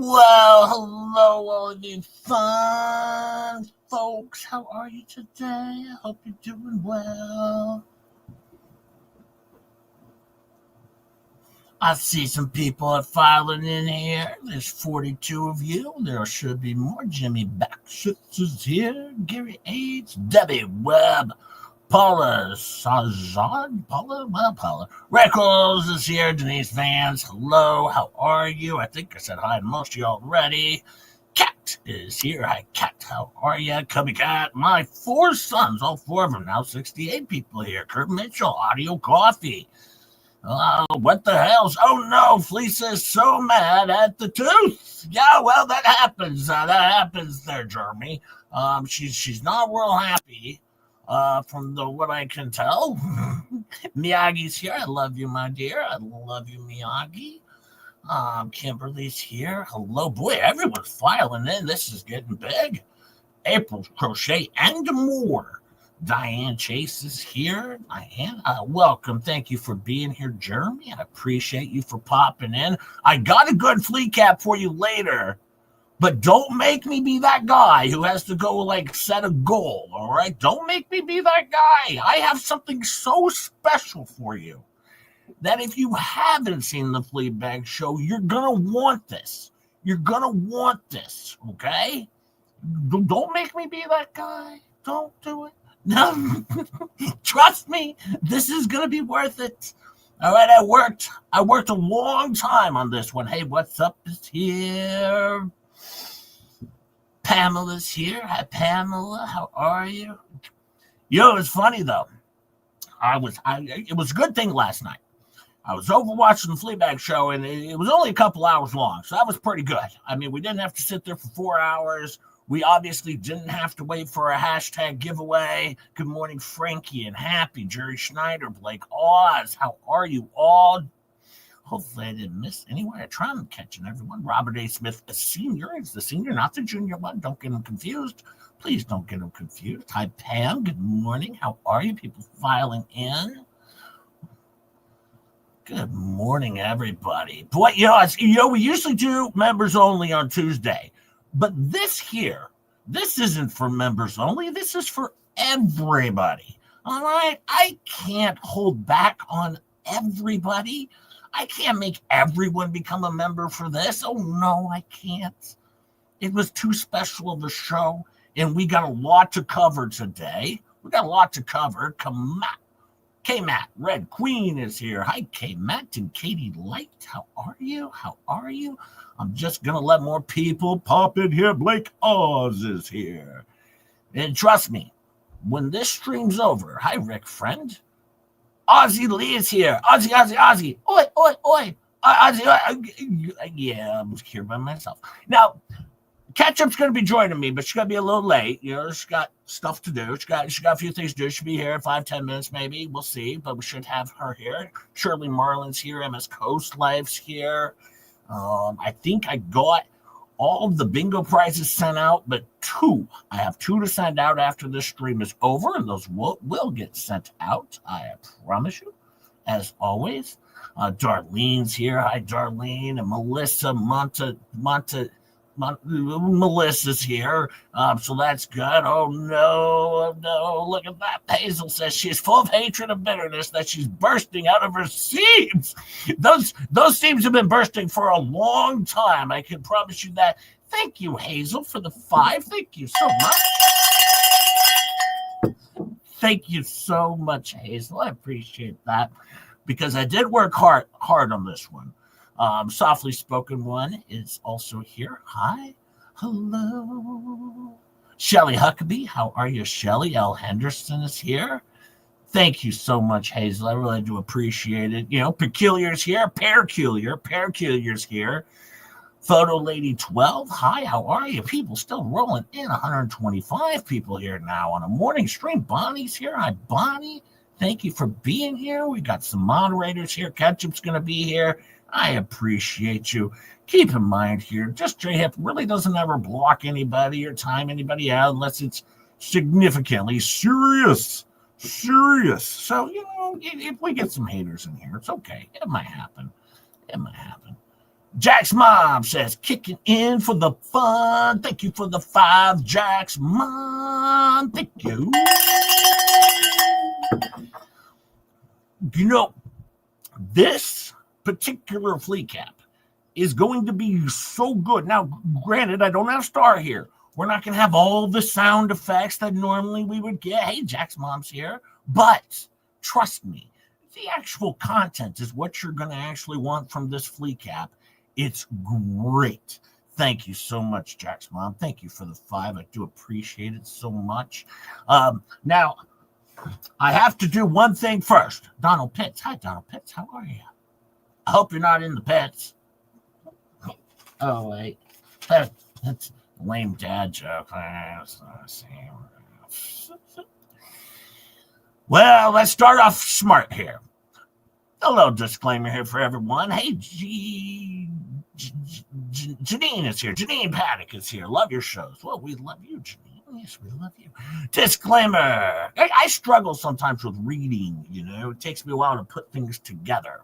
Well, hello, all of you fun folks. How are you today? I hope you're doing well. I see some people are filing in here. There's 42 of you. There should be more. Jimmy Baxis is here. Gary H. Debbie Webb. Paula Sajad, Paula. Reckles is here. Denise Vance, hello. How are you? I think I said hi to most of you already. Cat is here. Hi, Cat. How are you? Cubby Cat. My 4 sons, all 4 of them now. 68 people here. Kurt Mitchell, Audio Coffee. What the hell's? Oh no, Fleasa is so mad at the tooth. Yeah, well, that happens. That happens there, Jeremy. She's not real happy. From what I can tell. Miyagi's here. I love you, my dear. I love you, Miyagi. Kimberly's here. Hello, boy. Everyone's filing in. This is getting big. April Crochet and more. Diane Chase is here. Diane, welcome. Thank you for being here, Jeremy. I appreciate you for popping in. I got a good Fleacap for you later. But don't make me be that guy who has to go set a goal, all right? Don't make me be that guy. I have something so special for you that if you haven't seen the Fleabag show, you're going to want this. You're going to want this, okay? Don't make me be that guy. Don't do it. No, trust me, this is going to be worth it. All right, I worked a long time on this one. Hey, what's up is here. Pamela's here. Hi, Pamela. How are you? It's funny though. It was a good thing last night. I was over watching the Fleabag show, and it was only a couple hours long, so that was pretty good. I mean, we didn't have to sit there for 4 hours. We obviously didn't have to wait for a hashtag giveaway. Good morning, Frankie and Happy, Jerry Schneider, Blake Oz. How are you all? Hopefully I didn't miss anyone. I try and catching everyone. Robert A. Smith, a senior. It's the senior, not the junior one. Don't get them confused. Please don't get them confused. Hi, Pam. Good morning. How are you? People filing in. Good morning, everybody. Boy, we usually do members only on Tuesday. But this isn't for members only. This is for everybody. All right? I can't hold back on everybody. I can't make everyone become a member for this. Oh, no, I can't. It was too special of a show, and we got a lot to cover today. We got a lot to cover. K-Matt, Red Queen is here. Hi, K-Matt and Katie Light. How are you? How are you? I'm just going to let more people pop in here. Blake Oz is here. And trust me, when this stream's over, hi, Rick Friend. Ozzy Lee is here. Ozzy. Oi, oi, oi. Ozzy, yeah, I'm here by myself. Now, Ketchup's going to be joining me, but she's going to be a little late. She's got stuff to do. She got a few things to do. She'll be here in 5-10 minutes, maybe. We'll see, but we should have her here. Shirley Marlin's here. MS Coast Life's here. I think I got all of the bingo prizes sent out, but I have 2 to send out after this stream is over, and those will get sent out. I promise you, as always. Darlene's here. Hi, Darlene. And Melissa Melissa's here, so that's good. Oh no, look at that. Hazel says she's full of hatred and bitterness that she's bursting out of her seams. Those seams have been bursting for a long time. I can promise you that. Thank you, Hazel, for the 5. Thank you so much. Thank you so much, Hazel. I appreciate that, because I did work hard on this one. Softly Spoken One is also here. Hi. Hello. Shelly Huckabee. How are you, Shelly? L. Henderson is here. Thank you so much, Hazel. I really do appreciate it. Peculiar's here. Paraculiar's here. Photo Lady 12. Hi, how are you? People still rolling in. 125 people here now on a morning stream. Bonnie's here. Hi, Bonnie. Thank you for being here. We got some moderators here. Ketchup's going to be here. I appreciate you. Keep in mind here, just J-Hip really doesn't ever block anybody or time anybody out unless it's significantly serious. So, if we get some haters in here, it's okay. It might happen. Jack's mom says, kicking in for the fun. Thank you for the 5, Jack's mom. Thank you. You know, this particular Fleacap is going to be so good. Now, granted, I don't have Star here. We're not going to have all the sound effects that normally we would get. Hey, Jack's mom's here. But trust me, the actual content is what you're going to actually want from this Fleacap. It's great. Thank you so much, Jack's mom. Thank you for the 5. I do appreciate it so much. Now, I have to do one thing first. Donald Pitts. Hi, Donald Pitts. How are you? I hope you're not in the pits. Oh, wait. That's a lame dad joke. Well, let's start off smart here. A little disclaimer here for everyone. Hey, Janine is here. Janine Paddock is here. Love your shows. Well, we love you, Janine. Yes, we love you. Disclaimer. I struggle sometimes with reading, It takes me a while to put things together.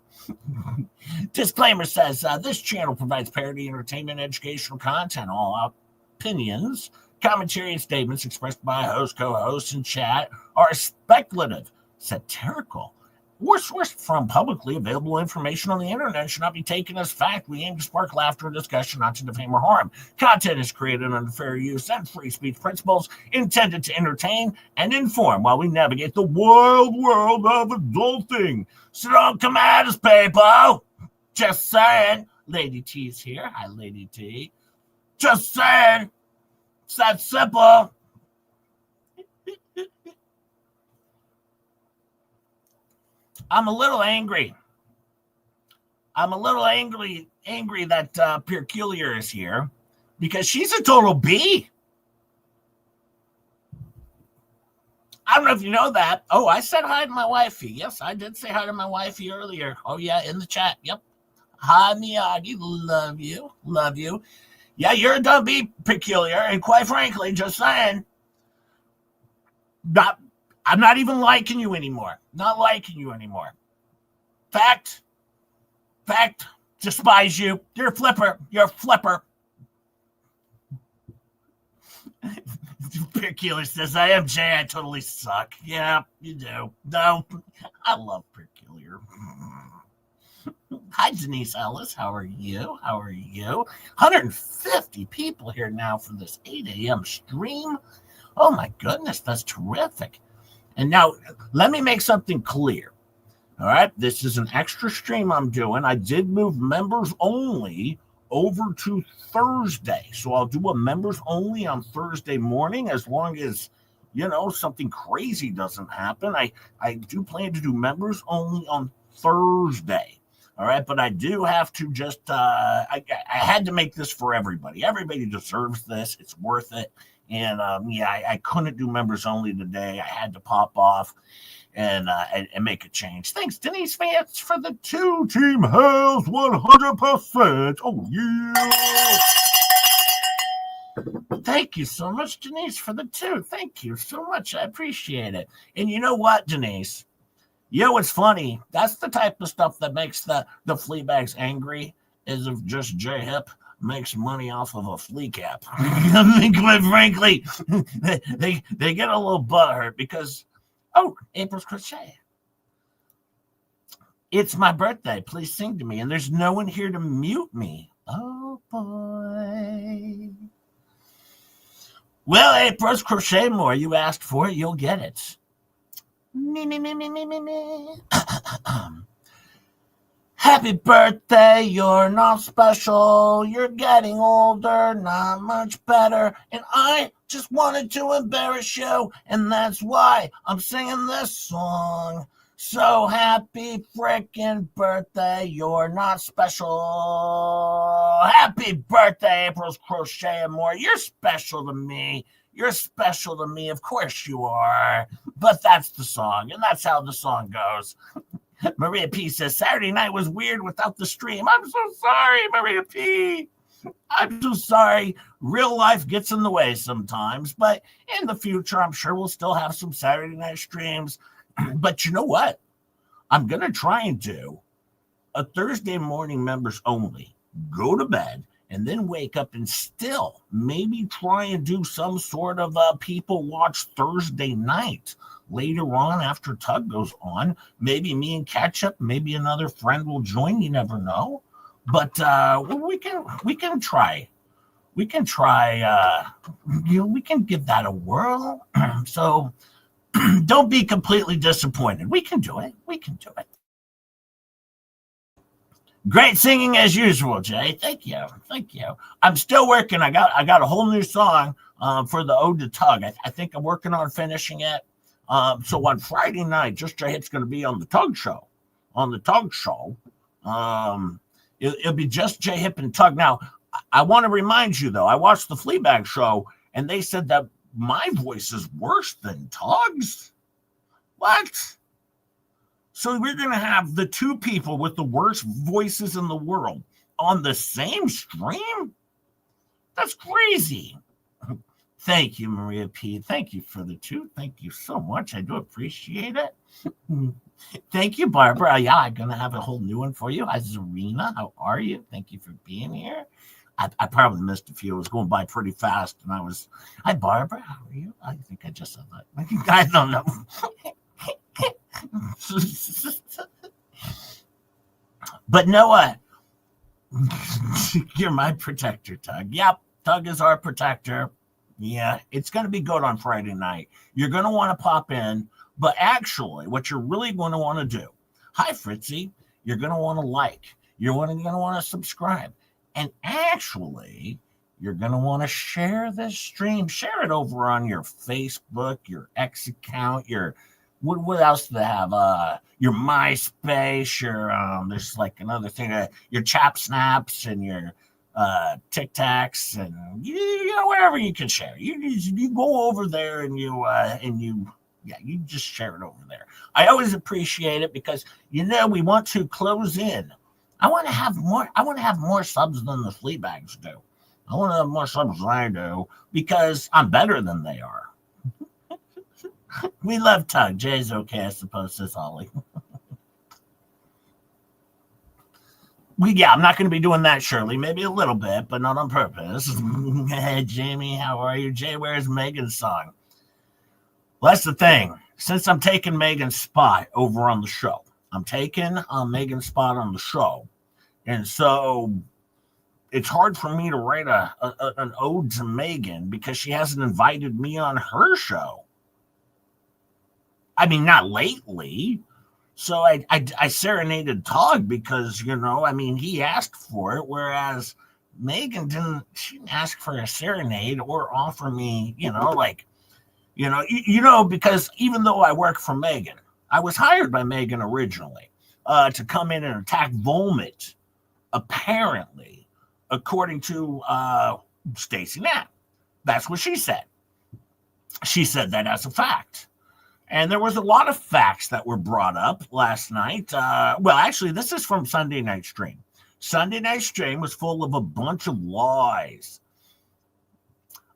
Disclaimer says, this channel provides parody, entertainment, educational content. All opinions, commentary, and statements expressed by host, co-hosts, and chat are speculative, satirical, or sourced from publicly available information on the internet and should not be taken as fact. We aim to spark laughter and discussion, not to defame or harm. Content is created under fair use and free speech principles, intended to entertain and inform while we navigate the wild world of adulting. So don't come at us, people. Just saying. Lady T's here. Hi, Lady T. Just saying. It's that simple. I'm a little angry. I'm a little angry that Peculiar is here because she's a total B. I don't know if you know that. Oh, I said hi to my wifey. Yes, I did say hi to my wifey earlier. Oh, yeah, in the chat. Yep. Hi, Miyagi. Love you. Love you. Yeah, you're a dumb B, Peculiar. And quite frankly, just saying, I'm not even liking you anymore. Not liking you anymore. Fact, despise you. You're a flipper. You're a flipper. Peculiar says, I am Jay. I totally suck. Yeah, you do. No, I love Peculiar. Hi, Denise Ellis. How are you? 150 people here now for this 8 a.m. stream. Oh, my goodness. That's terrific. And now, let me make something clear. All right? This is an extra stream I'm doing. I did move members only over to Thursday. So I'll do a members only on Thursday morning as long as, something crazy doesn't happen. I do plan to do members only on Thursday. All right, but I do have to just, I had to make this for everybody. Everybody deserves this. It's worth it. And I couldn't do members only today. I had to pop off and make a change. Thanks, Denise Vance, for the 2 Team Hales 100%. Oh, yeah. Thank you so much, Denise, for the 2. Thank you so much. I appreciate it. And you know what, Denise? It's funny. That's the type of stuff that makes the flea bags angry, is if just J-Hip makes money off of a Fleacap. I mean, quite frankly, they get a little butthurt because, April's Crochet. It's my birthday. Please sing to me. And there's no one here to mute me. Oh, boy. Well, April's Crochet more. You asked for it. You'll get it. Me. Happy birthday, you're not special, you're getting older, not much better, and I just wanted to embarrass you, and that's why I'm singing this song. So happy frickin' birthday, you're not special. Happy birthday, April's Crochet and more. You're special to me. You're special to me. Of course you are. But that's the song, and that's how the song goes. Maria P says, Saturday night was weird without the stream. I'm so sorry, Maria P. I'm so sorry. Real life gets in the way sometimes, but in the future, I'm sure we'll still have some Saturday night streams. But you know what? I'm going to try and do a Thursday morning members only. go to bed, and then wake up and still maybe try and do some sort of people watch Thursday night later on after Tug goes on. Maybe me and Ketchup, maybe another friend will join. You never know. But we can try. We can try. We can give that a whirl. So don't be completely disappointed. We can do it. We can do it. Great singing as usual, Jay. Thank you. Thank you. I'm still working. I got a whole new song for the Ode to Tug. I think I'm working on finishing it. So on Friday night, Just Jay Hip's going to be on the Tug Show. On the Tug Show. It'll be Just Jay Hip and Tug. Now, I want to remind you, though, I watched the Fleabag show, and they said that my voice is worse than Tug's. What? So we're going to have the two people with the worst voices in the world on the same stream? That's crazy. Thank you, Maria P. Thank you for the two. Thank you so much. I do appreciate it. Thank you, Barbara. Yeah, I'm going to have a whole new one for you. Hi, Zarina. How are you? Thank you for being here. I probably missed a few. It was going by pretty fast, and I was, hi, Barbara. How are you? I think I just said that. I don't know. But Noah, you're my protector, Tug. Yep, Tug is our protector. Yeah, it's going to be good on Friday night. You're going to want to pop in, but actually, what you're really going to want to do, hi, Fritzy, you're going to want to like, you're going to want to subscribe, and actually, you're going to want to share this stream. Share it over on your Facebook, your X account, your what else do they have? Your MySpace, your there's like another thing, your Chap Snaps and your Tic Tacs, and you know wherever you can share. You go over there and you just share it over there. I always appreciate it because we want to close in. I want to have more subs than the Fleabags do. I want to have more subs than I do because I'm better than they are. We love Tug. Jay's okay, I suppose, says Holly. I'm not going to be doing that, Shirley. Maybe a little bit, but not on purpose. Hey, Jamie, how are you? Jay, where's Megan's song? Well, that's the thing. Since I'm taking Megan's spot over on the show, I'm taking Megan's spot on the show. And so it's hard for me to write an ode to Megan because she hasn't invited me on her show. I mean, not lately. So I serenaded Tug because, he asked for it, whereas Megan didn't ask for a serenade or offer me, because even though I work for Megan, I was hired by Megan originally to come in and attack Vomit, apparently, according to Stacey Knapp. That's what she said. She said that as a fact. And there was a lot of facts that were brought up last night. Actually, this is from Sunday Night Stream. Sunday Night Stream was full of a bunch of lies.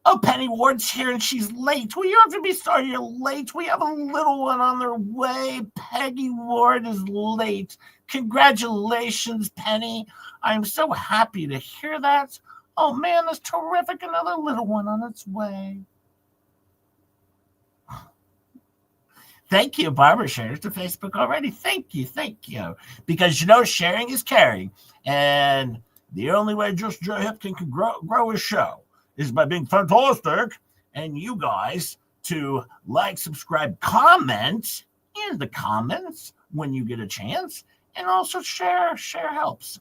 Oh, Penny Ward's here and she's late. Well, you have to be sorry you're late. We have a little one on their way. Peggy Ward is late. Congratulations, Penny. I'm so happy to hear that. Oh, man, that's terrific. Another little one on its way. Thank you, Barbara shares to Facebook already. Thank you. Because, sharing is caring. And the only way Just Joe Hip can grow his show is by being fantastic. And you guys to like, subscribe, comment in the comments when you get a chance. And also share. Share helps.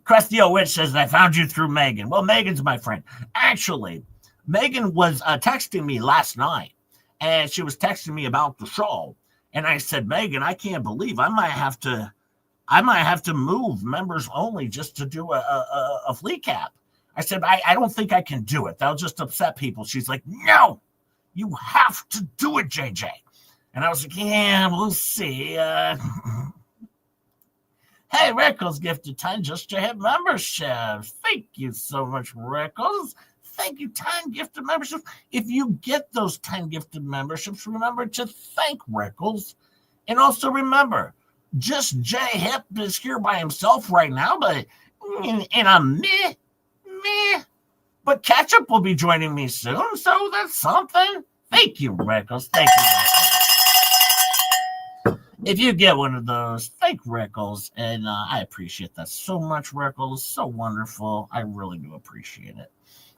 Krusty O Witch says, I found you through Megan. Well, Megan's my friend. Actually, Megan was texting me last night. And she was texting me about the show. And I said, Megan, I can't believe I might have to move members only just to do a Fleacap. I said, I don't think I can do it. That'll just upset people. She's like, no, you have to do it, JJ. And I was like, yeah, we'll see. Hey, Rickles gifted 10 Just to Hit memberships. Thank you so much, Rickles. Thank you, 10 gifted memberships. If you get those 10 gifted memberships, remember to thank Rickles. And also remember, Just J Hip is here by himself right now, but in a meh. But Ketchup will be joining me soon, so that's something. Thank you, Rickles. Thank you, Rickles. If you get one of those, thank Rickles, and I appreciate that so much, Rickles. So wonderful. I really do appreciate it.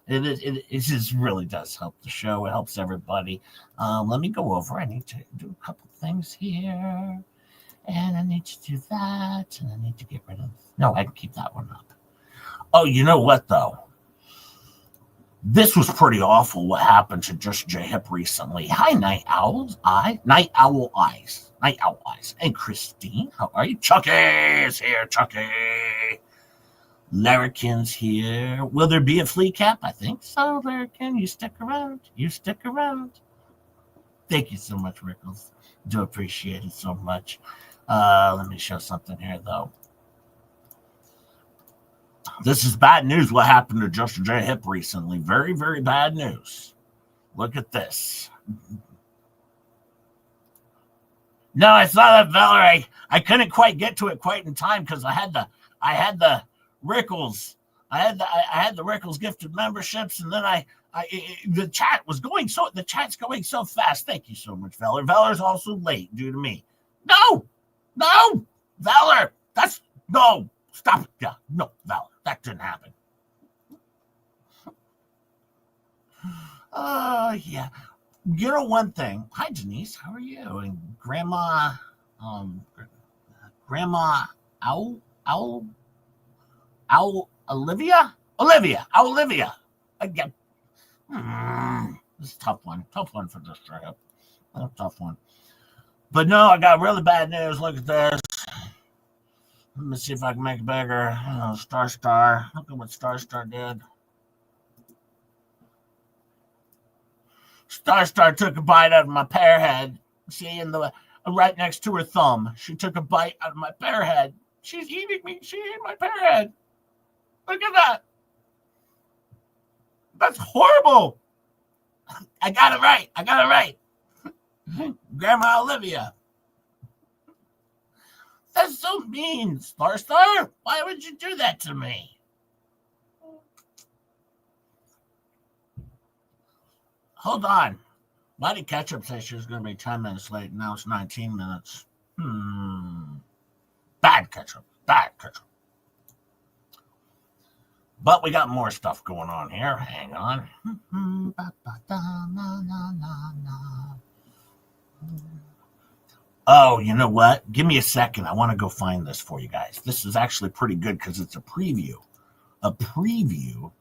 It just really does help the show. It helps everybody. Let me go over. I need to do a couple things here. And I need to do that. And I need to get rid of... No, I can keep that one up. Oh, you know what, though? This was pretty awful what happened to Just J Hip recently. Hi, Night Owl's Eye. Night Owl Eyes. Night Owl Eyes. And Christine, how are you? Chucky is here, Chucky. Larrikin's here. Will there be a Fleacap? I think so, Larrikin. You stick around. You stick around. Thank you so much, Rickles. Do appreciate it so much. Let me show something here, though. This is bad news what happened to Just J Hip recently. Very, very bad news. Look at this. No, I saw that, Valerie. I couldn't quite get to it quite in time because I had the Rickles. I had the Rickles gifted memberships, and then the chat's going so fast. Thank you so much, Valor. Valor's also late due to me. No, Valor. No. Stop it. Yeah, no, Valor. That didn't happen. Yeah. You know one thing. Hi, Denise. How are you? And Grandma Olivia. Again. This is a tough one. Tough one for this trip. A tough one. But no, I got really bad news. Look at this. Let me see if I can make it bigger. Star. Look at what Star did. Star took a bite out of my pear head. See, right next to her thumb. She took a bite out of my pear head. She's eating me. She ate my pear head. Look at that. That's horrible. I got it right. Grandma Olivia. That's so mean, Star. Why would you do that to me? Hold on. Why did Ketchup say she was going to be 10 minutes late? Now it's 19 minutes. Bad Ketchup. But we got more stuff going on here. Hang on. Oh, you know what? Give me a second. I want to go find this for you guys. This is actually pretty good because it's a preview. A preview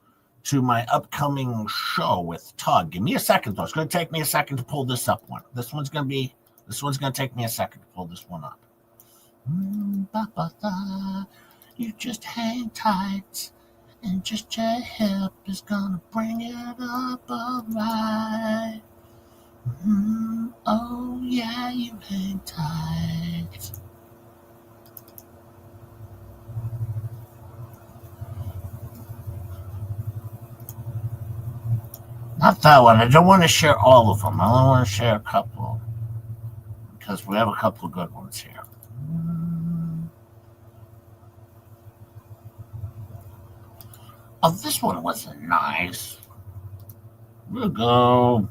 to my upcoming show with Tug. Give me a second, though. It's going to take me a second to pull this up one. This one's going to take me a second to pull this one up. You just hang tight, and Just J Hip is going to bring it up all right. Oh, yeah, you hang tight. Not that one. I don't want to share all of them. I only want to share a couple. Because we have a couple of good ones here. Oh, this one wasn't nice. We'll go.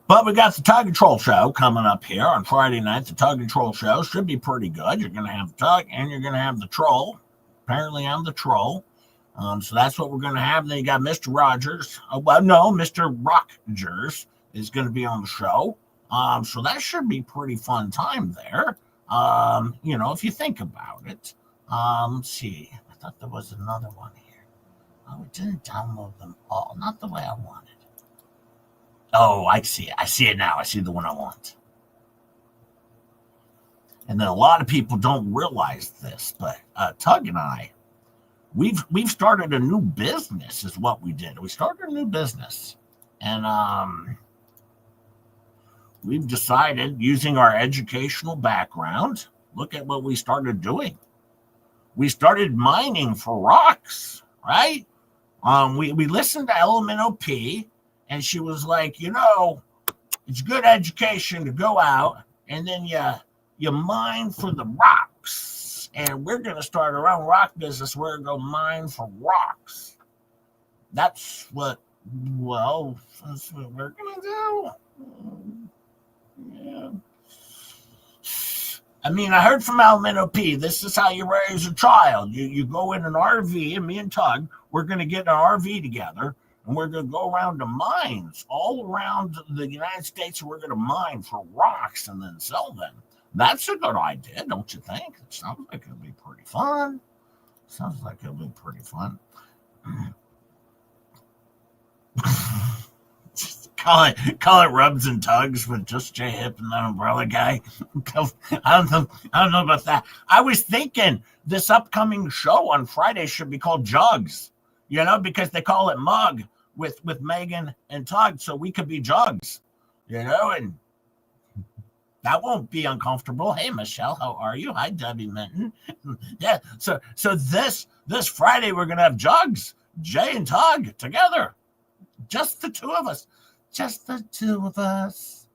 But we got the Tug and Troll show coming up here on Friday night. The Tug and Troll show should be pretty good. You're going to have the Tug and you're going to have the Troll. Apparently, I'm the Troll. So that's what we're going to have. Then you got Mr. Rogers. Mr. Rockgers is going to be on the show. So that should be pretty fun time there. If you think about it. Let's see. I thought there was another one here. Oh, it didn't download them all. Not the way I wanted. Oh, I see it. I see it now. I see the one I want. And then a lot of people don't realize this, but Tug and I, we've started a new business is what we did. We started a new business. And we've decided, using our educational background, look at what we started doing. We started mining for rocks, right? We listened to Elemental P, And she was like, it's good education to go out and then you mine for the rocks. And we're going to start our own rock business. We're going to go mine for rocks. That's what we're going to do. Yeah. I mean, I heard from Alimento P, this is how you raise a child. You go in an RV, and me and Tug, we're going to get an RV together, and we're going to go around to mines all around the United States, and we're going to mine for rocks and then sell them. That's a good idea, don't you think? It sounds like it'll be pretty fun. Call it rubs and tugs with just J Hip and that umbrella guy. I don't know about that. I was thinking this upcoming show on Friday should be called Jugs, because they call it Mug with Megan and Tug, so we could be Jugs, and that won't be uncomfortable. Hey Michelle, how are you? Hi Debbie Minton. Yeah, so this Friday we're gonna have Jugs, Jay and Tug together, just the two of us. Just the two of us.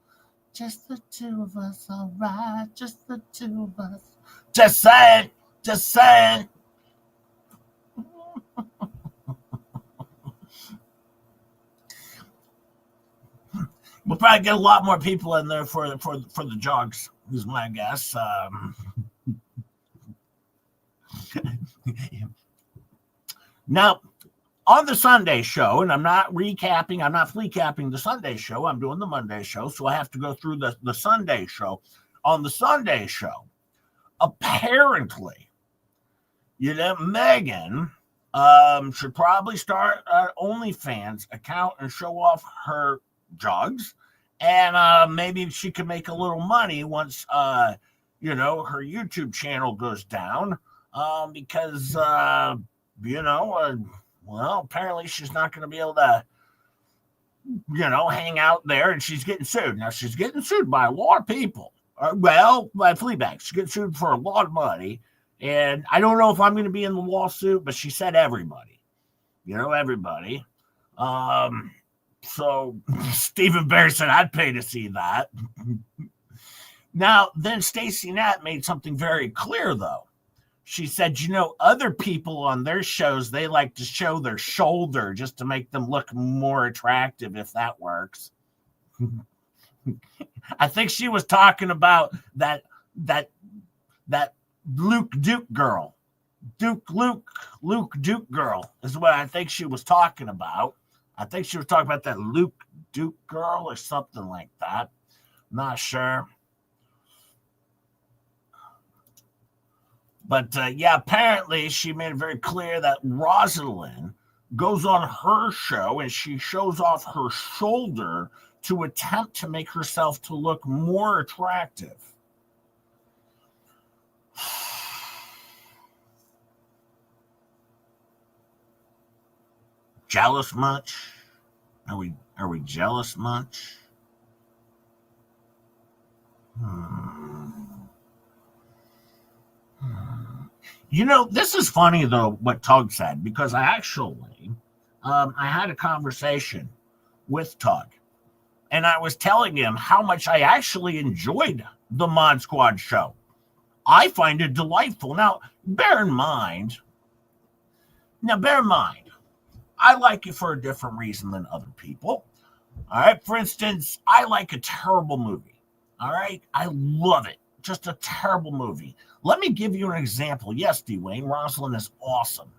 Just the two of us, all right. Just the two of us. Just saying. We'll probably get a lot more people in there for the jogs, is my guess. Now, on the Sunday show, and I'm not fleacapping the Sunday show, I'm doing the Monday show, so I have to go through the Sunday show. On the Sunday show, apparently, Megan should probably start an OnlyFans account and show off her jugs, and maybe she could make a little money once, her YouTube channel goes down, because, well, apparently she's not going to be able to, hang out there, and she's getting sued. Now, she's getting sued by a lot of people. By Fleabag. She's getting sued for a lot of money, and I don't know if I'm going to be in the lawsuit, but she said everybody. Everybody. So Stephen Bear said, I'd pay to see that. Now, then Stacey Nat made something very clear, though. She said, other people on their shows, they like to show their shoulder just to make them look more attractive, if that works. I think she was talking about that Luke Duke girl. Luke Duke girl is what I think she was talking about. I think she was talking about that Luke Duke girl or something like that. Not sure. But, apparently she made it very clear that Rosalind goes on her show and she shows off her shoulder to attempt to make herself to look more attractive. Jealous much? Are we jealous much? This is funny, though, what Tug said, because I actually, I had a conversation with Tug, and I was telling him how much I actually enjoyed the Mod Squad show. I find it delightful. Now, bear in mind, I like it for a different reason than other people. All right, for instance, I like a terrible movie. All right, I love it. Just a terrible movie. Let me give you an example. Yes, Dwayne, Rosalind is awesome.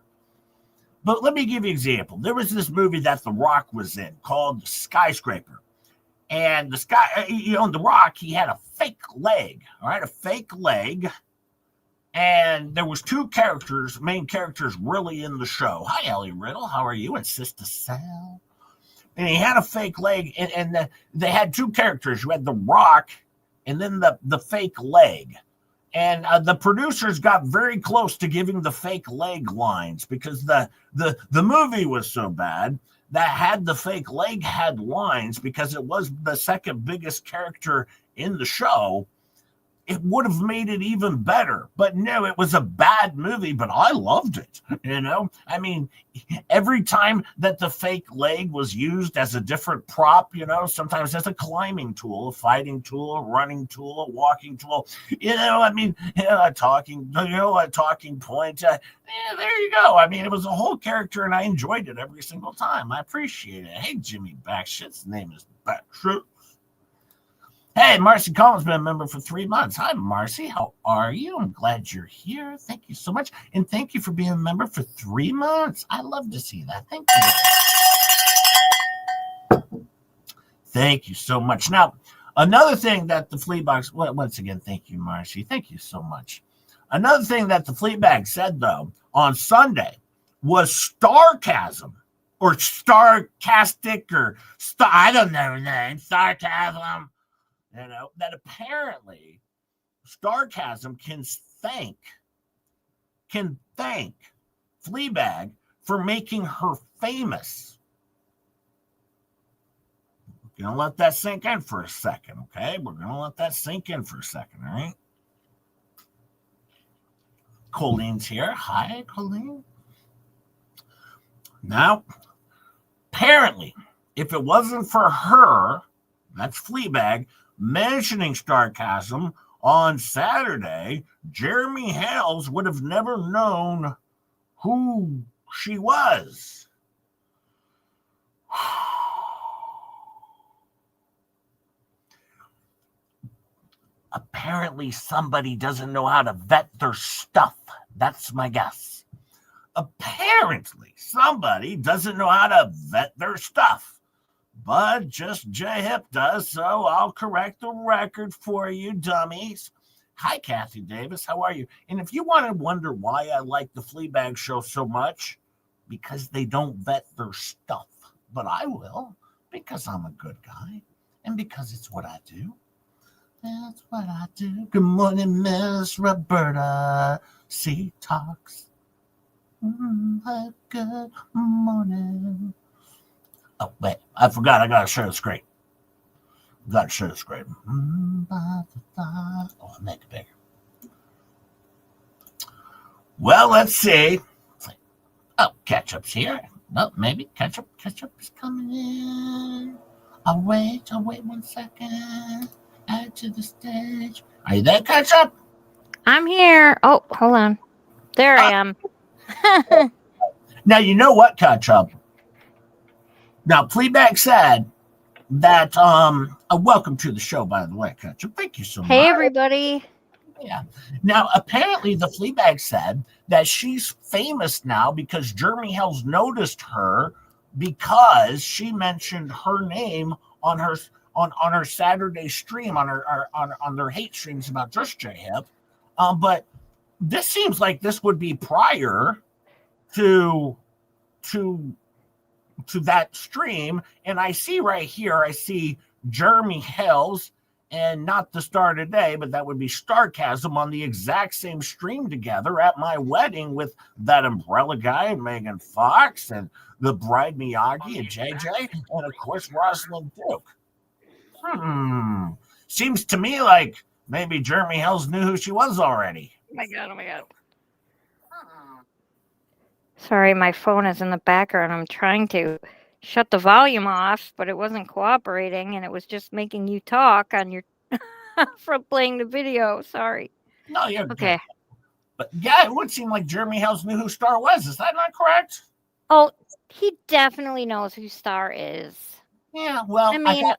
But let me give you an example. There was this movie that The Rock was in called Skyscraper. And The Rock, he had a fake leg. All right, a fake leg. And there was two main characters really in the show. Hi, Ellie Riddle. How are you? And Sister Sal. And he had a fake leg. And they had two characters. You had The Rock and then the fake leg. And the producers got very close to giving the fake leg lines because the movie was so bad that had the fake leg had lines because it was the second biggest character in the show. it would have made it even better. But no, it was a bad movie, but I loved it. I mean, every time that the fake leg was used as a different prop, sometimes as a climbing tool, a fighting tool, a running tool, a walking tool, a talking point. There you go. I mean, it was a whole character, and I enjoyed it every single time. I appreciate it. Hey, Jimmy Backshit's name is Backshit. Hey, Marcy Collins been a member for 3 months. Hi, Marcy. How are you? I'm glad you're here. Thank you so much. And thank you for being a member for 3 months. I love to see that. Thank you. Thank you so much. Now, another thing that the Fleabag, once again, thank you, Marcy. Thank you so much. Another thing that the Fleabag said, though, on Sunday was sarcasm or sarcastic or I don't know the name, sarcasm. That apparently sarcasm can thank Fleabag for making her famous. We're going to let that sink in for a second, okay? We're going to let that sink in for a second, all right? Colleen's here. Hi, Colleen. Now, apparently, if it wasn't for her, that's Fleabag, mentioning sarcasm on Saturday, Jeremy Hales would have never known who she was. Apparently, somebody doesn't know how to vet their stuff. That's my guess. Apparently, somebody doesn't know how to vet their stuff. But just J-Hip does, so I'll correct the record for you, dummies. Hi, Kathy Davis. How are you? And if you want to wonder why I like the Fleabag show so much, because they don't vet their stuff. But I will, because I'm a good guy, and because it's what I do. That's what I do. Good morning, Miss Roberta. C Talks. Good morning. Oh, wait, I forgot. I got to share the screen. Oh, I'll make it bigger. Well, let's see. Oh, Ketchup's here. No, maybe Ketchup is coming in. I'll wait 1 second. Add to the stage. Are you there, Ketchup? I'm here. Oh, hold on. There I am. Now, you know what, Ketchup? Now, Fleabag said that, welcome to the show, by the way, Ketchup. Thank you so much. Hey, everybody. Yeah. Now, apparently, the Fleabag said that she's famous now because Jeremy Hales noticed her because she mentioned her name on her Saturday stream, on their hate streams about just J-Hip. But this seems like this would be prior to that stream, and I see right here, I see Jeremy Hales and not the star today, but that would be Starcasm on the exact same stream together at my wedding with that umbrella guy, Megan Fox, and the bride Miyagi and JJ, and of course Rosalind Duke. Seems to me like maybe Jeremy Hales knew who she was already. Oh my god. Sorry, my phone is in the background. I'm trying to shut the volume off, but it wasn't cooperating, and it was just making you talk on your from playing the video. Sorry. No, you're okay. Good. But yeah, it would seem like Jeremy Hales knew who Star was. Is that not correct? Oh, he definitely knows who Star is. Yeah, well, I mean,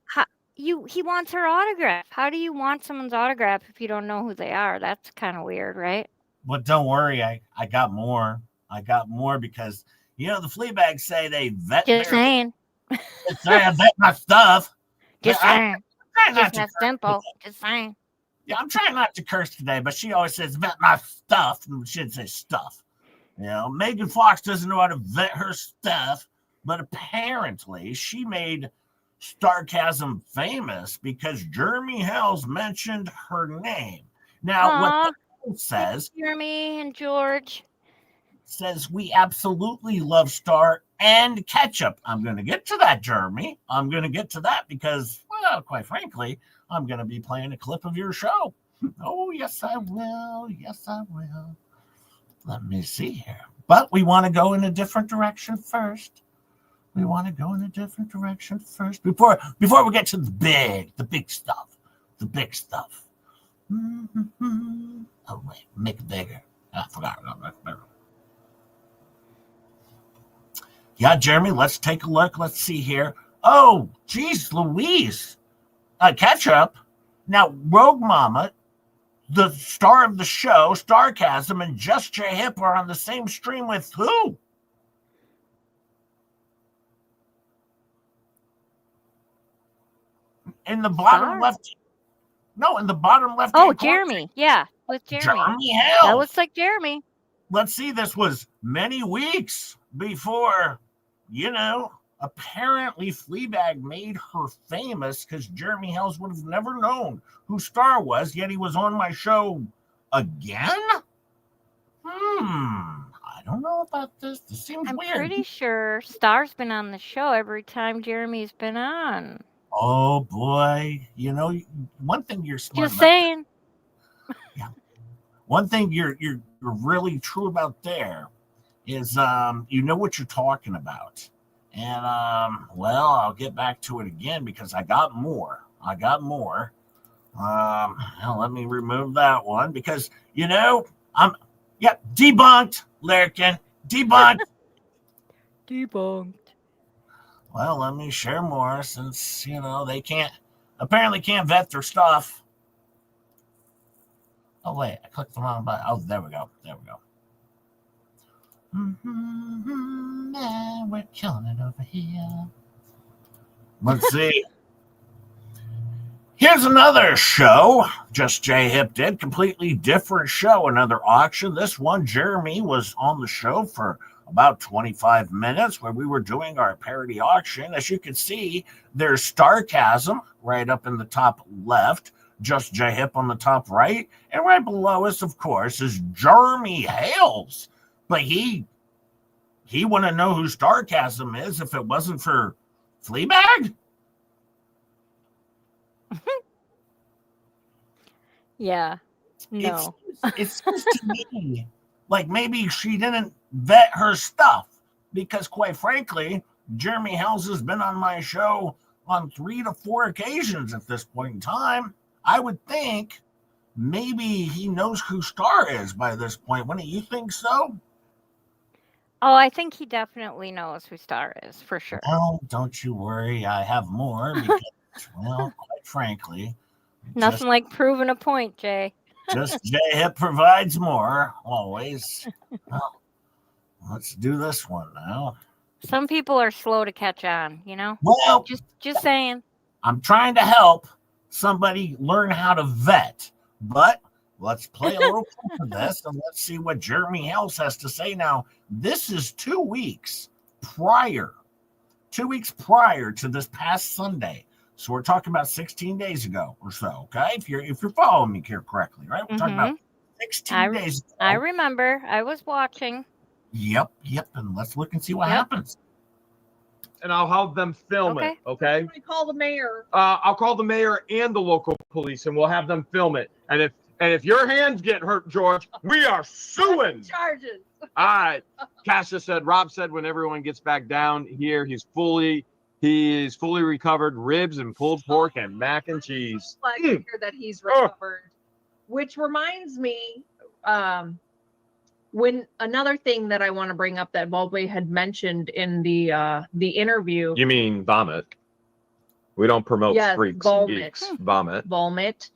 he wants her autograph. How do you want someone's autograph if you don't know who they are? That's kind of weird, right? But don't worry, I got more. I got more because, the Fleabags say they vet Just saying. I vet my stuff. Just saying. Just that simple. Just saying. Yeah, I'm trying not to curse today, but she always says vet my stuff. And she didn't say stuff. Megan Fox doesn't know how to vet her stuff, but apparently she made Starcasm famous because Jeremy Hales mentioned her name. Now, what it says, Jeremy and George says we absolutely love Star and Ketchup. I'm going to get to that, Jeremy. I'm going to get to that because, well, quite frankly, I'm going to be playing a clip of your show. Oh, yes, I will. Yes, I will. Let me see here. But we want to go in a different direction first. We want to go in a different direction first before we get to the big stuff. The big stuff. Mm-hmm. Oh, wait. Make it bigger. I forgot. No, that's better. Yeah, Jeremy, let's take a look. Let's see here. Oh, geez, Louise. Catch up. Now, Rogue Mama, the star of the show, Starcasm, and Just J Hip are on the same stream with who? In the bottom Star? left. No, in the bottom left. Oh, Jeremy. Yeah, with Jeremy. Jeremy That Hales. looks like Jeremy. Let's see. This was many weeks before, apparently Fleabag made her famous because Jeremy Hales would have never known who Star was, yet he was on my show again? I don't know about this. This seems I'm weird. pretty sure Star's been on the show every time Jeremy's been on. Oh boy, one thing you're smart Just about. saying. Yeah. One thing you're really true about there is you know what you're talking about. And well, I'll get back to it again because I got more. Well, let me remove that one because debunked, Larkin. Debunked. Debunked. Well, let me share more since they apparently can't vet their stuff. Oh wait, I clicked the wrong button. Oh, there we go. Man, we're killing it over here. Let's see. Here's another show. Just J Hip did. Completely different show. Another auction. This one, Jeremy was on the show for about 25 minutes where we were doing our parody auction. As you can see, there's Starcasm right up in the top left. Just J Hip on the top right. And right below us, of course, is Jeremy Hales. But he wouldn't know who Starcasm is if it wasn't for Fleabag. Yeah. No. It seems to me like maybe she didn't vet her stuff because, quite frankly, Jeremy Hales has been on my show on 3 to 4 occasions at this point in time. I would think maybe he knows who Star is by this point. Wouldn't you think so? Oh, I think he definitely knows who Star is, for sure. Well, don't you worry. I have more because, well, quite frankly. Nothing like proving a point, Jay. Just J Hip provides more, always. Well, let's do this one now. Some people are slow to catch on, Well, just saying. I'm trying to help somebody learn how to vet, but let's play a little clip of this and let's see what Jeremy Hales has to say. Now, this is 2 weeks prior to this past Sunday. So we're talking about 16 days ago or so, okay? If you're following me here correctly, right? We're talking about 16 days ago. I remember. I was watching. Yep. And let's look and see what happens. And I'll have them film it, okay? I call the mayor. I'll call the mayor and the local police, and we'll have them film it. And if your hands get hurt, George, we are suing. Charges. All right. Rob said when everyone gets back down here, he is fully recovered. Ribs and pulled pork and mac and cheese. Glad to hear that he's recovered. Which reminds me, when another thing that I want to bring up that Volpe had mentioned in the interview. You mean vomit? We don't promote freaks and geeks. Vomit.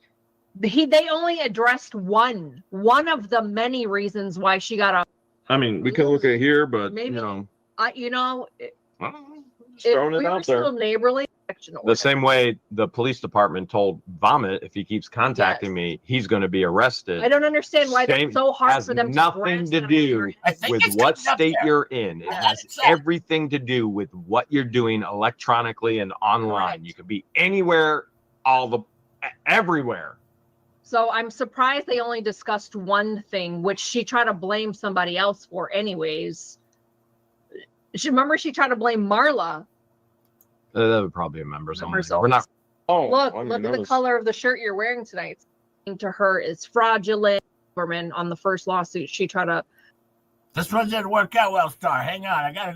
They only addressed one of the many reasons why she got out. I mean, we can look at here, but maybe, just throwing it out there. Still neighborly. The same way the police department told Vomit, if he keeps contacting me, he's going to be arrested. I don't understand why it's so hard for them. Nothing to do with what state you're in. It has everything to do with what you're doing electronically and online. Correct. You could be anywhere, everywhere. So I'm surprised they only discussed one thing, which she tried to blame somebody else for anyways. She tried to blame Marla. That would probably be members only. We're not. Oh, look at the color of the shirt you're wearing tonight. to her is fraudulent. On the first lawsuit, she tried to. This one didn't work out well, Star. Hang on, I gotta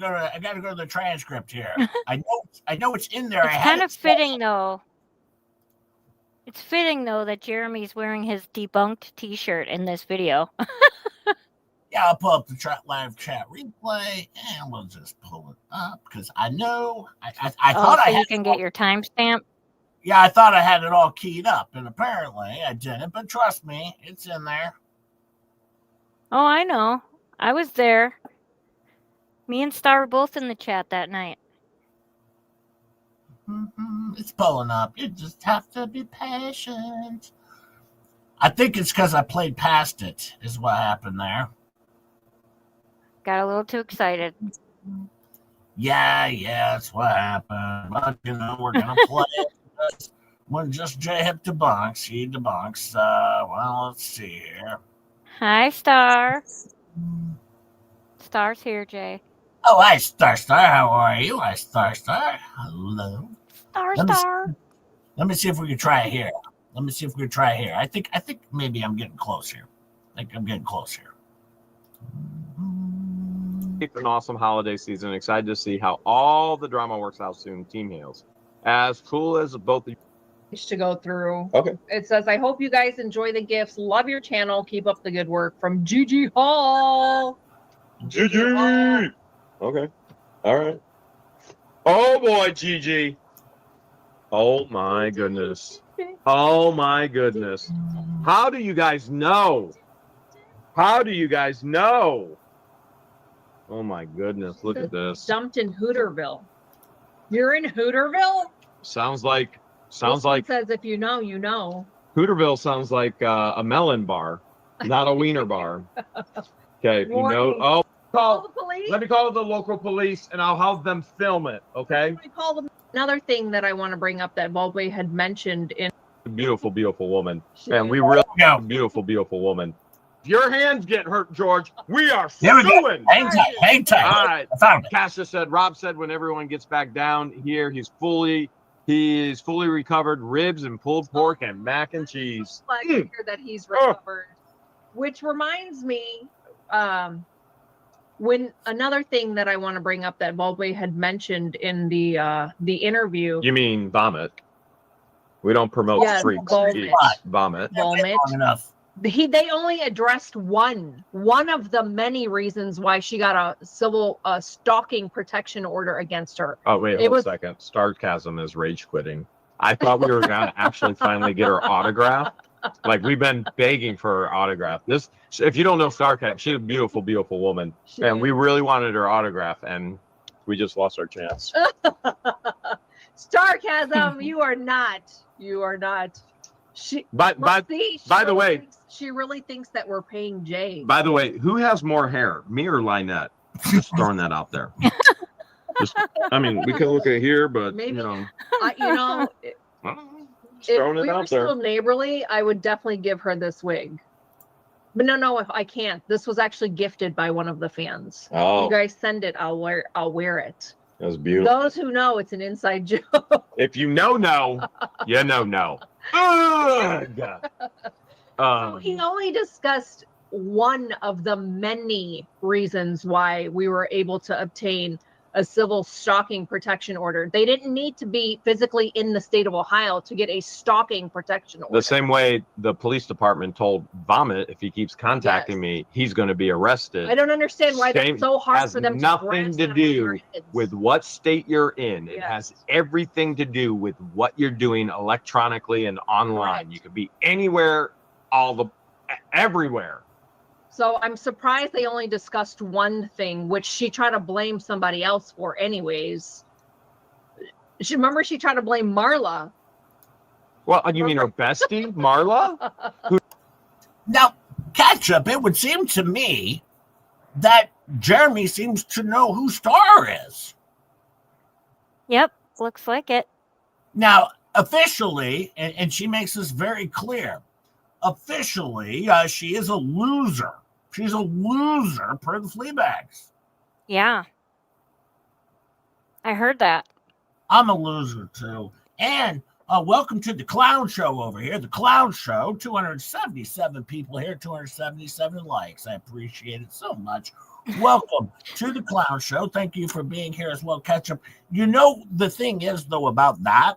go to the transcript here. I know it's in there. It's kind of fitting though. It's fitting though that Jeremy's wearing his debunked T-shirt in this video. Yeah, I'll pull up the live chat replay, and we'll just pull it up because I know I thought I had you can get your timestamp. Yeah, I thought I had it all keyed up, and apparently I didn't. But trust me, it's in there. Oh, I know. I was there. Me and Star were both in the chat that night. It's pulling up. You just have to be patient. I think it's because I played past it, is what happened there. Got a little too excited. Yeah, that's what happened. But, we're going to play it. When just J hit debunks, he debunks. Well, let's see here. Hi, Star. Star's here, Jay. Oh, hi, Star. How are you? Hi, Star. Hello. Star. Let me see if we can try it here. I think maybe I'm getting close here. An awesome holiday season. Excited to see how all the drama works out soon. Team Hales. As cool as both of you. To go through. Okay. It says, I hope you guys enjoy the gifts. Love your channel. Keep up the good work from Gigi Hall. Gigi. Okay. All right. Oh boy, Gigi. Oh my goodness. Oh my goodness. How do you guys know? Oh my goodness. Look at this. Dumped in Hooterville. You're in Hooterville? Sounds like says if you know, you know. Hooterville sounds like a melon bar, not a wiener bar. Okay, if you know. Oh, Call the police. let me call the local police and I'll have them film it. Okay. Let me call them. Another thing that I want to bring up that Baldwin had mentioned in Beautiful woman. And we really beautiful woman. If your hands get hurt, George, we are suing. Hang tight. All right. I found it. Rob said when everyone gets back down here, he is fully recovered, ribs and pulled pork and mac and cheese. Glad to hear that he's recovered. Which reminds me, when another thing that I want to bring up that Baldwin had mentioned in the interview. You mean vomit? We don't promote street vomit. Enough. They only addressed one of the many reasons why she got a civil stalking protection order against her. Oh wait, hold a second. Sarcasm is rage quitting. I thought we were gonna actually finally get her autograph. Like we've been begging for her autograph. This, if you don't know Sarcasm, she's a beautiful woman, and we really wanted her autograph, and we just lost our chance. Sarcasm, you are not. She. By the way, she really thinks that we're paying Jay. By the way, who has more hair, me or Lynette? Just throwing that out there. I mean, we can look at here, but maybe, if we were still neighborly, I would definitely give her this wig. But no, if I can't. This was actually gifted by one of the fans. Oh, you guys send it, I'll wear it. That was beautiful. Those who know, it's an inside joke. If you know, you know. So he only discussed one of the many reasons why we were able to obtain a civil stalking protection order. They didn't need to be physically in the state of Ohio to get a stalking protection order. The same way the police department told Vomit, if he keeps contacting me, he's going to be arrested. I don't understand why that's so hard for them to grasp. Nothing to do with what state you're in. It has everything to do with what you're doing electronically and online. Correct. You could be anywhere, everywhere. So I'm surprised they only discussed one thing, which she tried to blame somebody else for anyways. She tried to blame Marla. Well, you mean her bestie, Marla? Now, Ketchup, it would seem to me that Jeremy seems to know who Star is. Yep, looks like it. Now, officially, and she makes this very clear, officially, she is a loser. She's a loser per the Fleabags. Yeah. I heard that. I'm a loser too. And Welcome to the clown show over here. The clown show, 277 people here, 277 likes. I appreciate it so much. Welcome to the clown show. Thank you for being here as well, Ketchup. You know, the thing is, though, about that,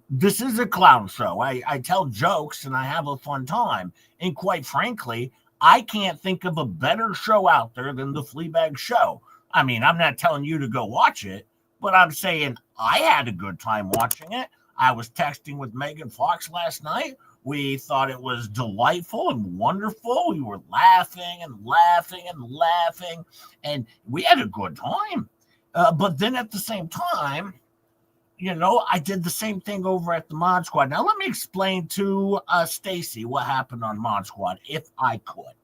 this is a clown show. I tell jokes and I have a fun time. And quite frankly, I can't think of a better show out there than the Fleabag show. I mean, I'm not telling you to go watch it, but I'm saying I had a good time watching it. I was texting with Megan Fox last night. We thought it was delightful and wonderful. We were laughing and laughing and laughing, and we had a good time. But then at the same time, you know, I did the same thing over at the Mod Squad. Now, let me explain to Stacy what happened on Mod Squad, if I could.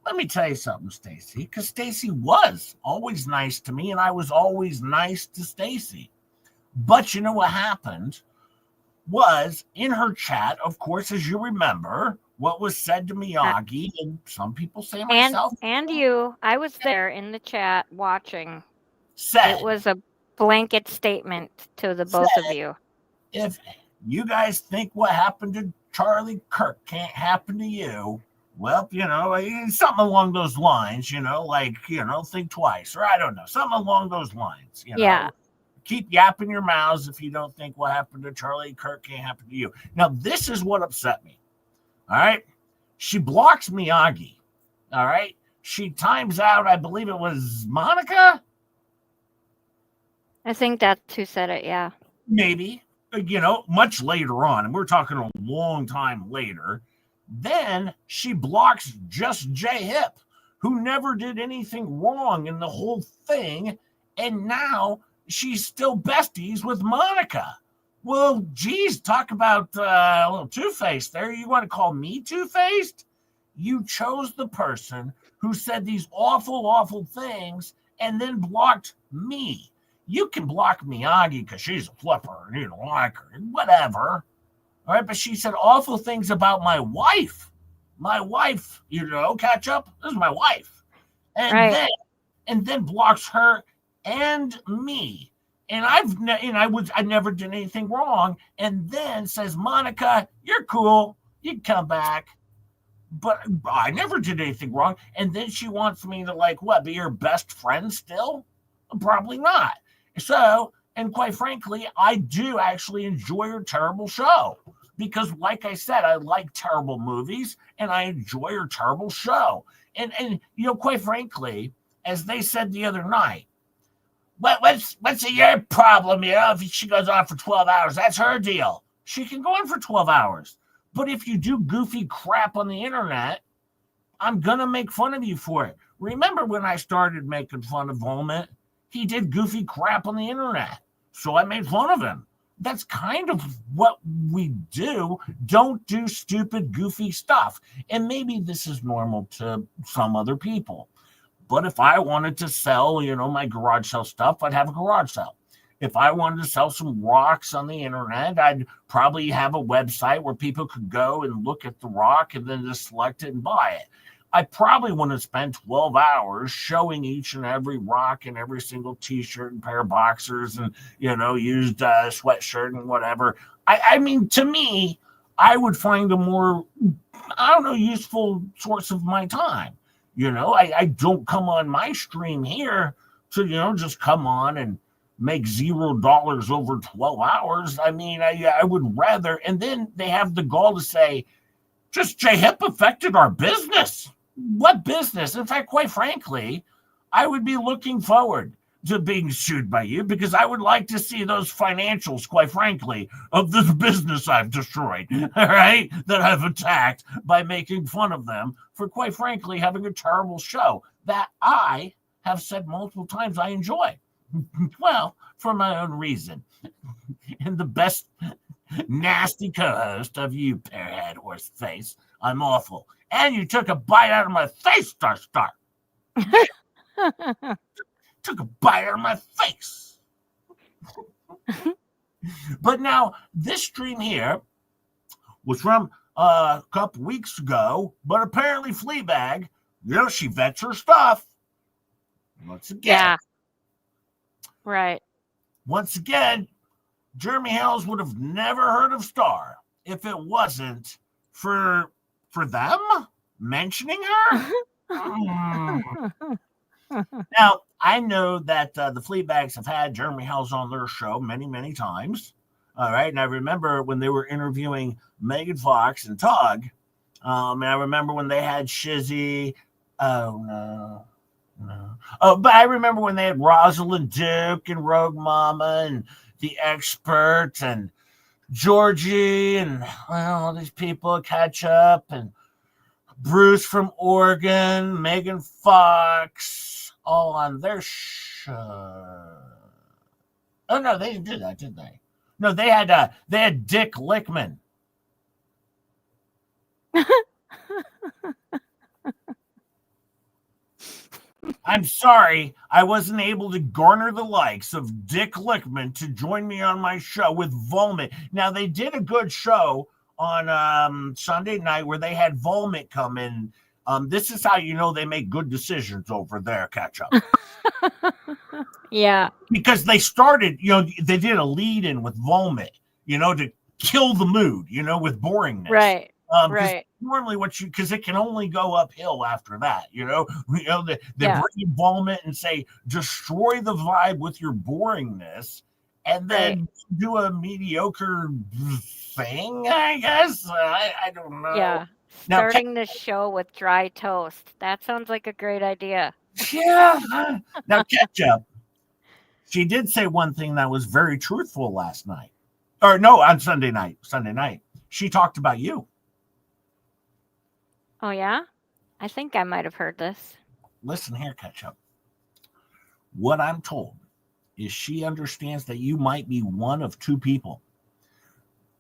Let me tell you something, Stacy, because Stacy was always nice to me, and I was always nice to Stacy. But you know what happened was in her chat, of course, as you remember, what was said to Miyagi, and some people say myself. And you, I was there in the chat watching. Said, it was a blanket statement to the both of you. If you guys think what happened to Charlie Kirk can't happen to you, well, you know, something along those lines, you know, like, you know, think twice, or I don't know, something along those lines, you know. Yeah. Keep yapping your mouths if you don't think what happened to Charlie Kirk can't happen to you. Now, this is what upset me. All right. She blocks Miyagi. All right. She times out, I believe it was Monica. I think that's who said it. Yeah. Maybe, you know, much later on. And we're talking a long time later. Then she blocks just J-Hip, who never did anything wrong in the whole thing. And now she's still besties with Monica. Well, geez, talk about a little two-faced there. You want to call me two-faced? You chose the person who said these awful, awful things and then blocked me. You can block Miyagi because she's a flipper and you don't like her, whatever. All right, but she said awful things about my wife. My wife, you know, catch up. This is my wife. And right. then blocks her and me. And I never did anything wrong. And then says, Monica, you're cool. You can come back. But I never did anything wrong. And then she wants me to, like, what, be your best friend still? Probably not. So, and quite frankly, I do actually enjoy her terrible show. Because, like I said, I like terrible movies, and I enjoy her terrible show. And you know, quite frankly, as they said the other night, what's your problem, you know, if she goes on for 12 hours? That's her deal. She can go on for 12 hours. But if you do goofy crap on the internet, I'm going to make fun of you for it. Remember when I started making fun of Volmet? He did goofy crap on the internet. So I made fun of him. That's kind of what we do. Don't do stupid, goofy stuff. And maybe this is normal to some other people. But if I wanted to sell, you know, my garage sale stuff, I'd have a garage sale. If I wanted to sell some rocks on the internet, I'd probably have a website where people could go and look at the rock and then just select it and buy it. I probably wouldn't spend 12 hours showing each and every rock and every single t-shirt and pair of boxers and, you know, used sweatshirt and whatever. I mean, to me, I would find a more, I don't know, useful source of my time. You know, I don't come on my stream here to, you know, just come on and make $0 over 12 hours. I mean, I would rather, and then they have the gall to say, just J-Hip affected our business. What business? In fact, quite frankly, I would be looking forward to being sued by you because I would like to see those financials, quite frankly, of this business I've destroyed, all right, that I've attacked by making fun of them for, quite frankly, having a terrible show that I have said multiple times I enjoy. Well, for my own reason. And the best nasty co-host of you, pearhead horse face. I'm awful. And you took a bite out of my face, Star. Took a bite out of my face. But now, this stream here was from a couple weeks ago, but apparently Fleabag, you know, she vets her stuff. Once again. Yeah. Right. Once again, Jeremy Hales would have never heard of Star if it wasn't for them mentioning her. Now, I know that the Fleabags have had Jeremy Hales on their show many, many times. All right. And I remember when they were interviewing Megan Fox and Tug. And I remember when they had Shizzy. Oh, no. Oh, but I remember when they had Rosalind Duke and Rogue Mama and The Expert and Georgie and all these people catch up and Bruce from Oregon, Megan Fox, all on their show. Oh no, they didn't do that, did they? No, they had Dick Lickman. I'm sorry, I wasn't able to garner the likes of Dick Lickman to join me on my show with Volmit. Now they did a good show on Sunday night where they had Volmit come in. This is how you know they make good decisions over there, catch up. Yeah. Because they started, they did a lead in with Volmit, to kill the mood, with boringness. Right. Right. Normally because it can only go uphill after that, they Yeah. bring in Volmit and say, destroy the vibe with your boringness and then do a mediocre thing, I guess. I don't know. Yeah. Starting the show with dry toast. That sounds like a great idea. Yeah. Now, Ketchup, she did say one thing that was very truthful last night. Or no, on Sunday night. She talked about you. Oh, yeah? I think I might have heard this. Listen here, Ketchup. What I'm told is she understands that you might be one of two people.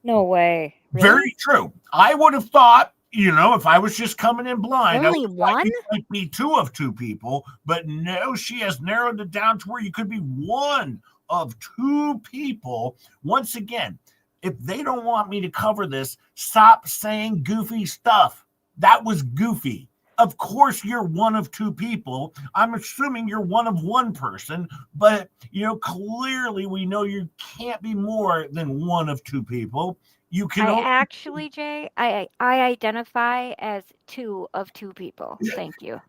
No way. Really? Very true. I would have thought, if I was just coming in blind, Only one? You might be two of two people, but no, she has narrowed it down to where you could be one of two people. Once again, if they don't want me to cover this, stop saying goofy stuff. That was goofy. Of course, you're one of two people. I'm assuming you're one of one person, but, clearly we know you can't be more than one of two people. You can actually, Jay, I identify as two of two people. Thank you.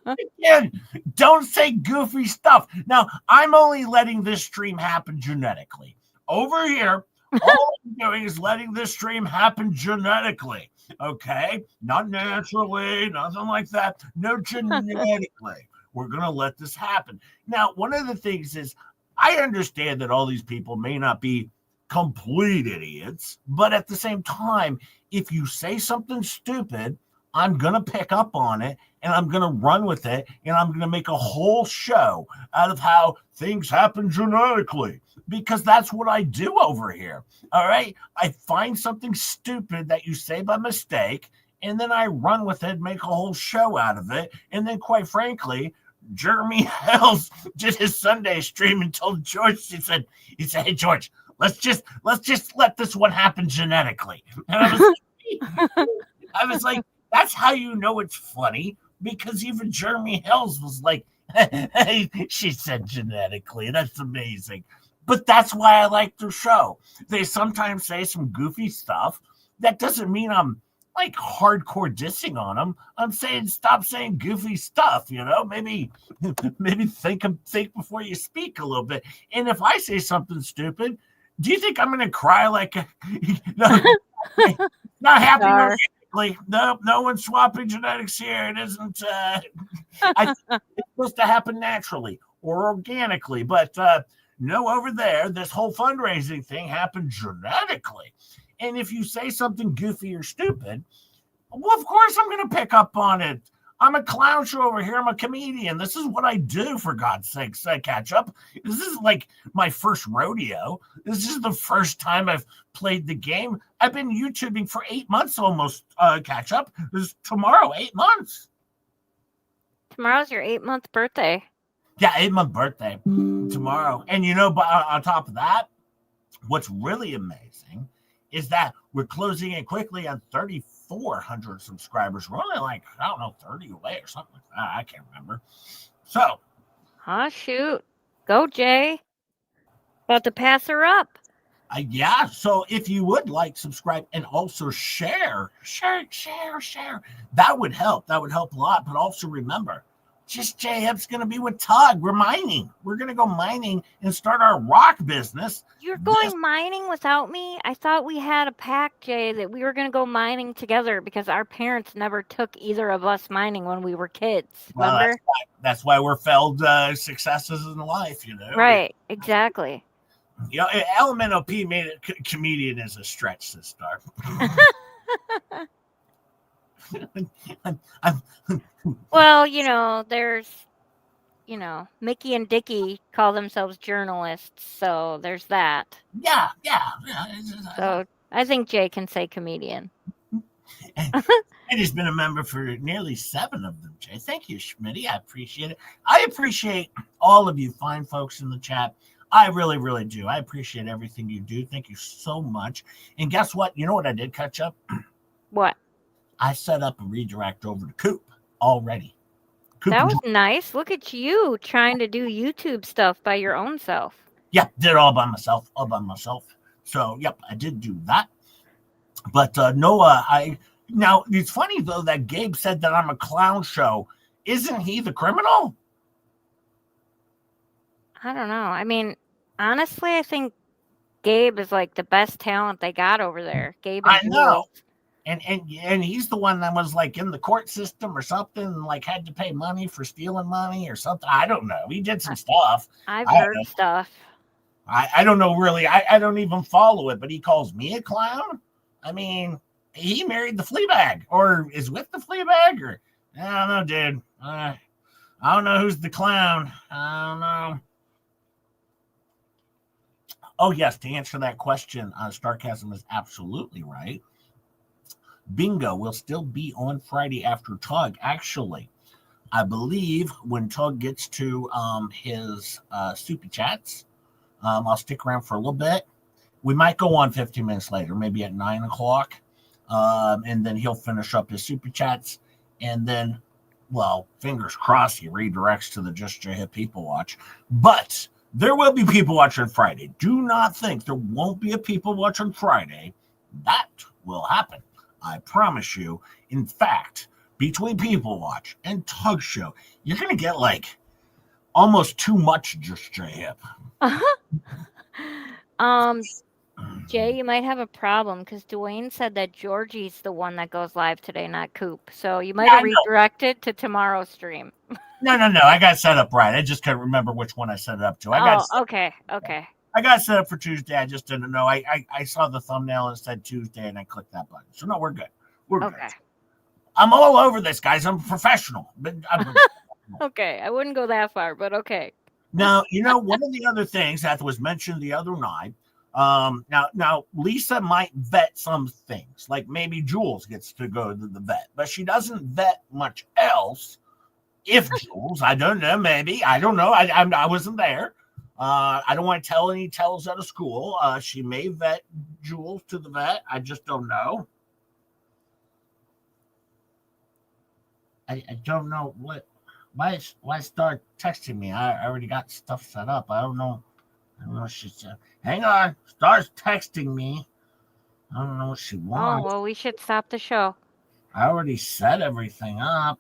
Again, don't say goofy stuff. Now, I'm only letting this stream happen genetically. Over here, all I'm doing is letting this stream happen genetically. Okay? Not naturally, nothing like that. No, genetically. We're going to let this happen. Now, one of the things is, I understand that all these people may not be complete idiots, but at the same time, if you say something stupid, I'm going to pick up on it and I'm going to run with it and I'm going to make a whole show out of how things happen genetically because that's what I do over here. All right. I find something stupid that you say by mistake and then I run with it, make a whole show out of it. And then quite frankly, Jeremy Hales did his Sunday stream and told George, he said, hey, George, let's just let this one happen genetically. And I was like, that's how you know it's funny, because even Jeremy Hales was like, she said genetically. That's amazing. But that's why I like their show. They sometimes say some goofy stuff. That doesn't mean I'm like hardcore dissing on them. I'm saying stop saying goofy stuff, maybe think before you speak a little bit. And if I say something stupid, do you think I'm going to cry like no, not happy? No one's swapping genetics here. It isn't. It's supposed to happen naturally or organically, but no, over there, this whole fundraising thing happened genetically. And if you say something goofy or stupid, well, of course I'm going to pick up on it. I'm a clown show over here. I'm a comedian. This is what I do, for God's sakes, catch up. This is like my first rodeo. This is the first time I've played the game. I've been YouTubing for 8 months almost, catch up. This is tomorrow, 8 months. Tomorrow's your 8-month birthday. Yeah, 8-month birthday tomorrow. And on top of that, what's really amazing is that we're closing in quickly on 3,400 subscribers. We're only like, 30 away or something like that. I can't remember. So. Shoot. Go, Jay. About to pass her up. Yeah. So if you would like, subscribe, and also share. That would help. That would help a lot. But also remember, just J-Hip's going to be with Tug. We're mining. We're going to go mining and start our rock business. You're going mining without me? I thought we had a pact, Jay, that we were going to go mining together because our parents never took either of us mining when we were kids. Remember? Well, that's why we're failed successes in life, you know? Right. Exactly. You know, Elemental P made it comedian is a stretch this star. Well, you know, there's, you know, Mickey and Dickie call themselves journalists, so there's that. Yeah. So I think Jay can say comedian. And he's been a member for nearly 7 of them, Jay. Thank you, Schmitty. I appreciate it. I appreciate all of you fine folks in the chat. I really, really do. I appreciate everything you do. Thank you so much. And guess what? You know what I did catch up? What? I set up a redirect over to Coop already. Coop That was nice. Look at you trying to do YouTube stuff by your own self. Yeah, did it all by myself. So, yep, I did do that. But Noah, now it's funny though that Gabe said that I'm a clown show. Isn't he the criminal? I don't know. I mean, honestly, I think Gabe is like the best talent they got over there. Gabe and I know. Jules. And he's the one that was like in the court system or something, and like had to pay money for stealing money or something. I don't know. He did some stuff. I've heard stuff. I don't know really. I don't even follow it, but he calls me a clown. I mean, he married the Fleabag or is with the Fleabag, or I don't know, dude. I don't know who's the clown. I don't know. Oh, yes, to answer that question, Starcasm is absolutely right. Bingo will still be on Friday after Tug. Actually, I believe when Tug gets to his Soupy Chats, I'll stick around for a little bit. We might go on 15 minutes later, maybe at 9 o'clock. And then he'll finish up his Super Chats. And then, well, fingers crossed, he redirects to the Just J-Hip People Watch. But there will be People Watch on Friday. Do not think there won't be a People Watch on Friday. That will happen. I promise you. In fact, between People Watch and Tug Show, you're going to get like almost too much Just J-Hip. Jay, you might have a problem because Dwayne said that Georgie's the one that goes live today, not Coop. So you might have redirected to tomorrow's stream. No. I got set up right. I just couldn't remember which one I set it up to. Okay. I got set up for Tuesday. I just didn't know. I saw the thumbnail and it said Tuesday, and I clicked that button. So no, we're good. We're good. I'm all over this, guys. I'm professional. But Okay, I wouldn't go that far, but okay. Now, you know, one of the other things that was mentioned the other night. Now Lisa might vet some things, like maybe Jules gets to go to the vet, but she doesn't vet much else. If Jules, I don't know, maybe I don't know. I wasn't there. I don't want to tell any tales out of school. She may vet Jules to the vet. I just don't know. I don't know what. Why start texting me? I already got stuff set up. I don't know. She said, hang on. Star's texting me. I don't know what she wants. Oh, well, we should stop the show. I already set everything up.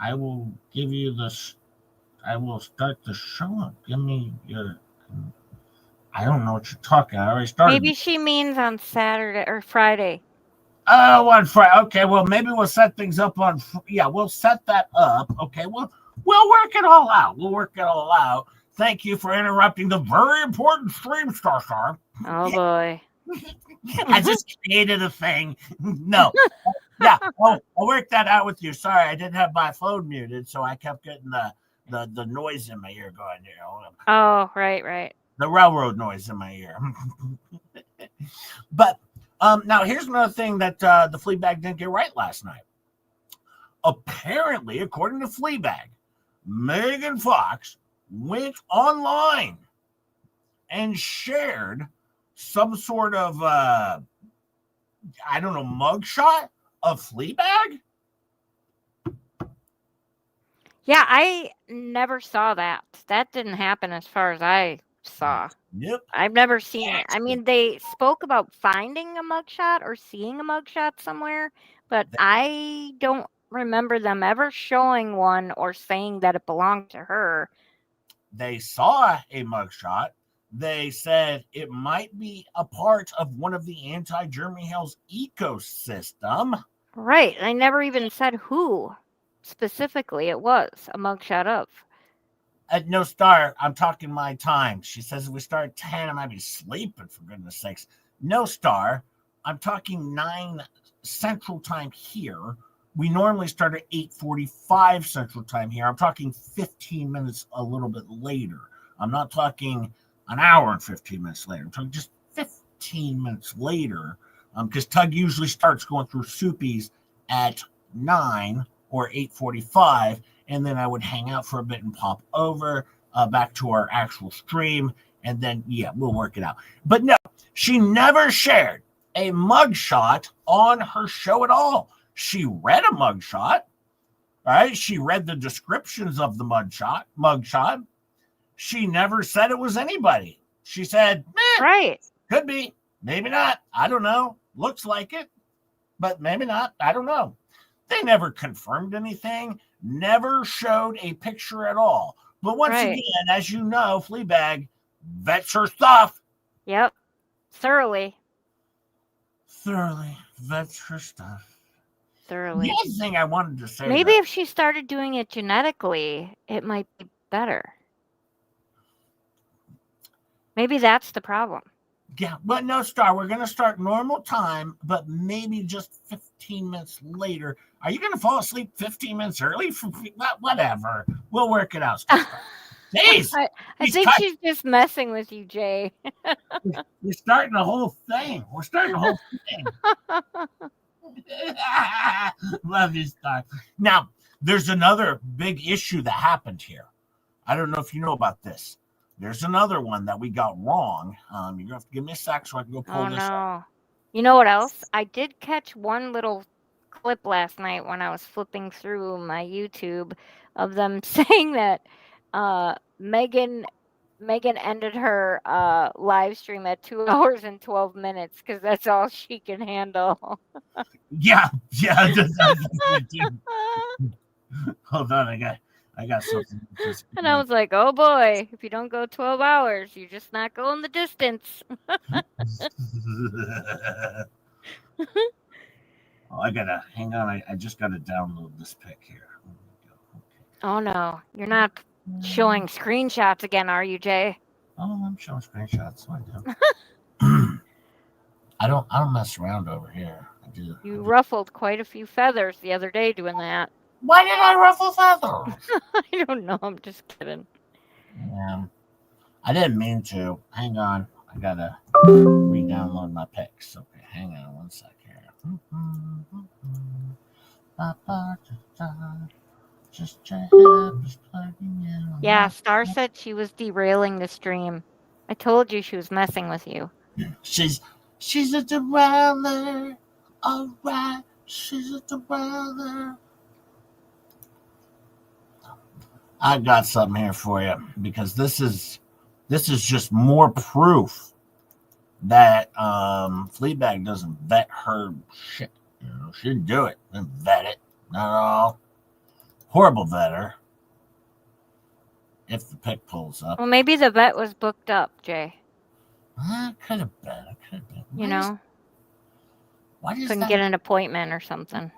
I will give you this. I will start the show. Give me your. I don't know what you're talking. I already started. Maybe she means on Saturday or Friday. Oh, on Friday. Okay, well, maybe we'll set things up on. Yeah, we'll set that up. Okay, well, we'll work it all out. Thank you for interrupting the very important stream, Star. Oh, boy. I just created a thing. No. Yeah, I'll work that out with you. Sorry, I didn't have my phone muted, so I kept getting the noise in my ear going. You know. Oh, right. The railroad noise in my ear. But now here's another thing that the Fleabag didn't get right last night. Apparently, according to Fleabag, Megan Fox went online and shared some sort of I don't know, mugshot of Fleabag. Yeah, I never saw that. That didn't happen as far as I saw. Yep. I've never seen it. I mean, they spoke about finding a mugshot or seeing a mugshot somewhere, but I don't remember them ever showing one or saying that it belonged to her. They saw a mugshot. They said it might be a part of one of the ANTI-WhatTheHales ecosystem. Right. I never even said who specifically it was a mugshot of. No, Star, I'm talking my time. She says if we start at 10, I might be sleeping, for goodness sakes. No, Star, I'm talking 9 Central Time here. We normally start at 8:45 Central Time here. I'm talking 15 minutes a little bit later. I'm not talking an hour and 15 minutes later. I'm talking just 15 minutes later, because Tug usually starts going through Soupies at 9 or 8:45, and then I would hang out for a bit and pop over back to our actual stream, and then, yeah, we'll work it out. But no, she never shared a mugshot on her show at all. She read a mugshot, right? She read the descriptions of the mugshot. She never said it was anybody. She said, right, could be, maybe not. I don't know. Looks like it, but maybe not. I don't know. They never confirmed anything, never showed a picture at all. But once again, as you know, Fleabag vets her stuff. Yep. Thoroughly vets her stuff. Thoroughly. The other thing I wanted to say, maybe if she started doing it genetically, it might be better. Maybe that's the problem. Yeah, but no, Star, we're going to start normal time, but maybe just 15 minutes later. Are you going to fall asleep 15 minutes early? Whatever. We'll work it out. Jeez. I think she's just messing with you, Jay. We're starting the whole thing. Love you, Star. Now, there's another big issue that happened here. I don't know if you know about this. There's another one that we got wrong. You're going to have to give me a sec so I can go pull this up. You know what else? I did catch one little clip last night when I was flipping through my YouTube of them saying that Megan ended her live stream at 2 hours and 12 minutes because that's all she can handle. Yeah. Hold on, I got something. And I was like, oh boy, if you don't go 12 hours, you're just not going the distance. Hang on. I just gotta download this pic here. Okay. Oh no, you're not showing screenshots again, are you, Jay? Oh, I'm showing screenshots. I do. I don't mess around over here. I do. You ruffled quite a few feathers the other day doing that. Why did I ruffle feathers? I don't know. I'm just kidding. Yeah, I didn't mean to. Hang on. I gotta re-download my pics. Okay, hang on one sec here. Yeah, Star said she was derailing the stream. I told you she was messing with you. She's a derailer. All right, she's a derailer. I got something here for you because this is just more proof that Fleabag doesn't vet her shit. You know, she didn't do it. Didn't vet it. Not at all. Horrible vetter. If the pic pulls up. Well, maybe the vet was booked up, Jay. Could have been. You know? Why does couldn't get an appointment or something.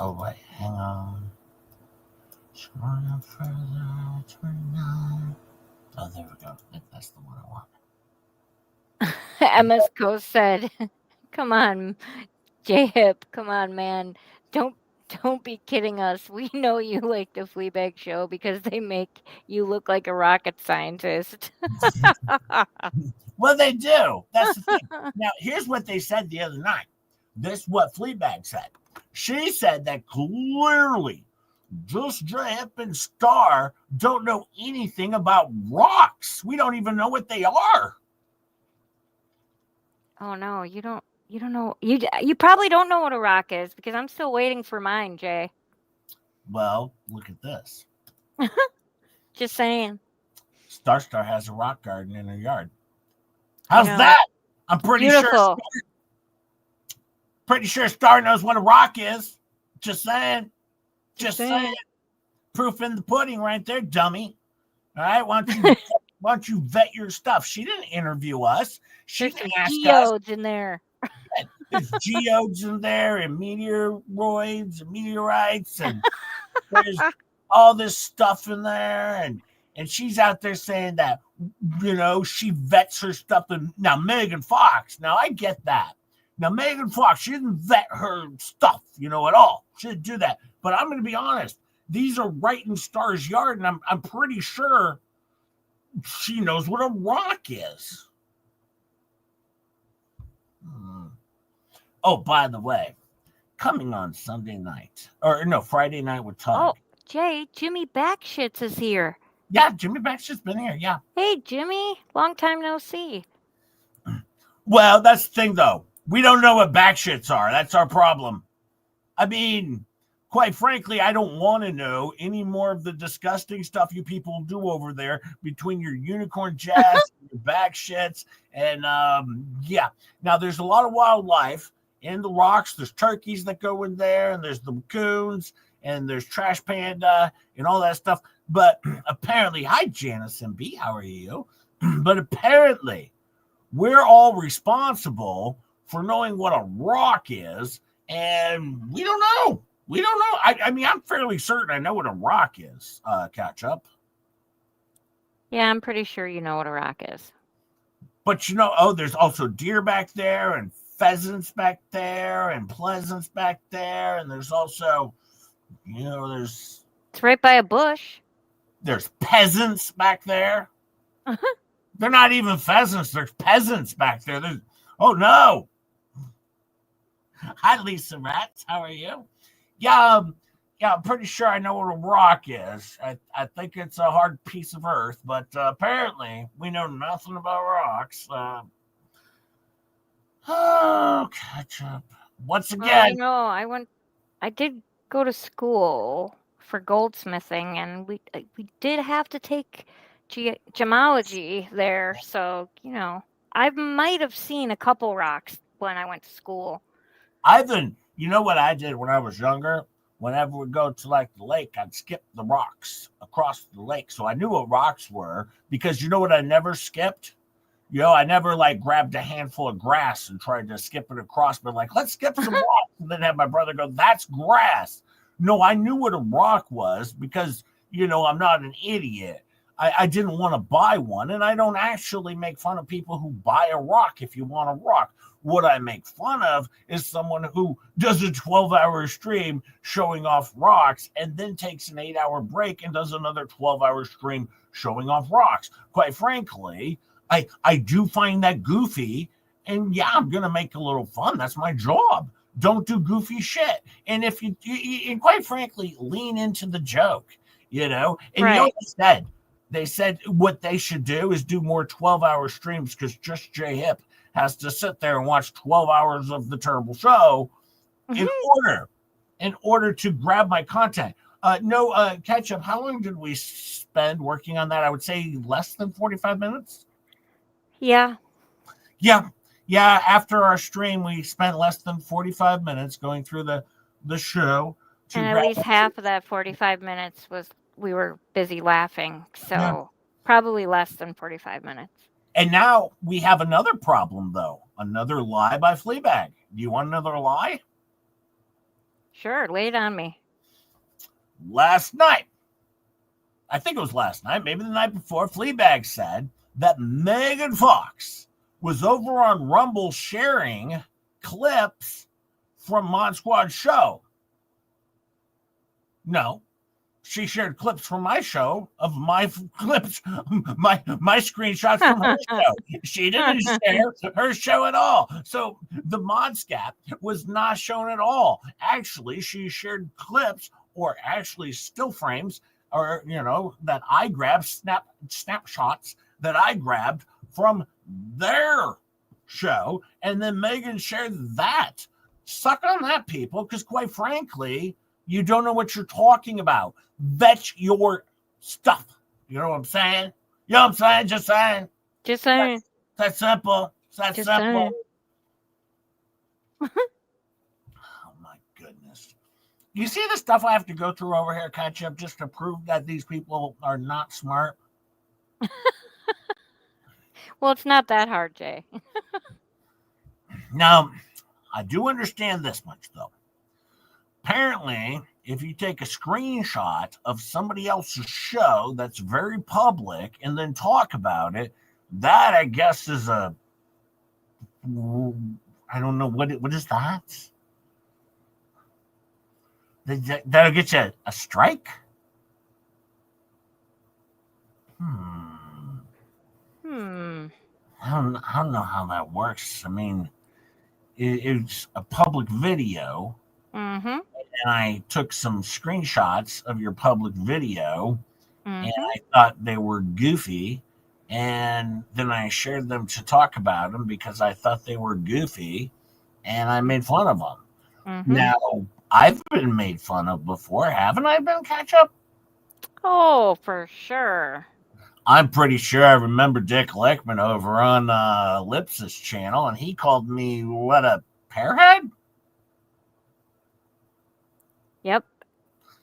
Oh, wait. Hang on. Scrolling up further. 29. Oh, there we go. That's the one I want. Emma's Ghost said, come on, J-Hip. Come on, man. Don't be kidding us. We know you like the Fleabag show because they make you look like a rocket scientist. Well, they do. That's the thing. Now, here's what they said the other night. This is what Fleabag said. She said that clearly just J-Hip and Star don't know anything about rocks. We don't even know what they are. Oh, no, you don't know. You probably don't know what a rock is because I'm still waiting for mine, Jay. Well, look at this. Just saying. Star has a rock garden in her yard. I How's know. that? I'm pretty Beautiful. sure Star knows what a rock is. Just saying. Just saying. Proof in the pudding right there, dummy. All right, why don't you vet your stuff? She didn't interview us. She There's didn't some ask us. geodes in there. There's geodes in there and meteoroids and meteorites and there's all this stuff in there and she's out there saying that she vets her stuff. And now Megan Fox, now I get that. Now Megan Fox, she didn't vet her stuff, at all. She didn't do that. But I'm going to be honest. These are right in Star's yard, and I'm pretty sure she knows what a rock is. Oh, by the way, coming on Sunday night, Friday night with Tug. Oh, Jay, Jimmy Backshits is here. Yeah, Jimmy Backshit's been here, yeah. Hey, Jimmy, long time no see. Well, that's the thing, though. We don't know what backshits are. That's our problem. I mean, quite frankly, I don't want to know any more of the disgusting stuff you people do over there between your unicorn jazz and your backshits. And, yeah. Now, there's a lot of wildlife in the rocks. There's turkeys that go in there, and there's the raccoons, and there's trash panda, and all that stuff. But apparently, hi, Janice and B, how are you? But apparently, we're all responsible for knowing what a rock is, and we don't know. We don't know. I mean, I'm fairly certain I know what a rock is, Ketchup. Yeah, I'm pretty sure you know what a rock is. But there's also deer back there, and pheasants back there, and pleasants back there, and there's also, It's right by a bush. There's peasants back there. They're not even pheasants. There's peasants back there. Oh, no. Hi, Lisa Rats. How are you? Yeah, I'm pretty sure I know what a rock is. I think it's a hard piece of earth, but apparently we know nothing about rocks. Ketchup. Once again. I did go to school for goldsmithing, and we did have to take gemology there. So, I might have seen a couple rocks when I went to school. Ivan, you know what I did when I was younger? Whenever we go to the lake, I'd skip the rocks across the lake. So I knew what rocks were because you know what I never skipped? I never grabbed a handful of grass and tried to skip it across, but let's skip some rocks and then have my brother go, that's grass. No, I knew what a rock was because, I'm not an idiot. I didn't want to buy one, and I don't actually make fun of people who buy a rock if you want a rock. What I make fun of is someone who does a 12-hour stream showing off rocks and then takes an 8-hour break and does another 12-hour stream showing off rocks. Quite frankly, I do find that goofy, and yeah, I'm going to make a little fun. That's my job. Don't do goofy shit. And if you quite frankly, lean into the joke, and right. They said what they should do is do more 12-hour streams because just J Hip has to sit there and watch 12 hours of the terrible show in order to grab my content. Ketchup, how long did we spend working on that? I would say less than 45 minutes. Yeah. After our stream, we spent less than 45 minutes going through the show. And at least half of that 45 minutes we were busy laughing. So probably less than 45 minutes. And now we have another problem, though. Another lie by Fleabag. Do you want another lie? Sure, lay it on me. Last night, I think it was last night, maybe the night before, Fleabag said that Megan Fox was over on Rumble sharing clips from Mod Squad's show. No. She shared clips from my show of my clips, my screenshots from her show. She didn't share her show at all. So the Modscat was not shown at all. Actually, she shared clips or actually still frames or, that I grabbed, snapshots that I grabbed from their show. And then Megan shared that. Suck on that, people, because quite frankly, you don't know what you're talking about. Vet your stuff. You know what I'm saying? You know what I'm saying? Just saying. Just saying. That's simple. That's Just simple. saying. Oh my goodness. You see the stuff I have to go through over here, Ketchup, just to prove that these people are not smart? Well, it's not that hard, Jay. Now, I do understand this much, though. Apparently, if you take a screenshot of somebody else's show that's very public and then talk about it, that I guess is a, I don't know what is that? That'll get you a strike? I don't know how that works. I mean, it's a public video, Mm-hmm. and I took some screenshots of your public video, and Mm-hmm. I thought they were goofy, and then I shared them to talk about them because I thought they were goofy, and I made fun of them. Mm-hmm. Now, I've been made fun of before, haven't I, been Ketchup? Oh, for sure. I'm pretty sure I remember Dick Lickman over on Lipsis channel, and he called me, what, a pearhead? Yep.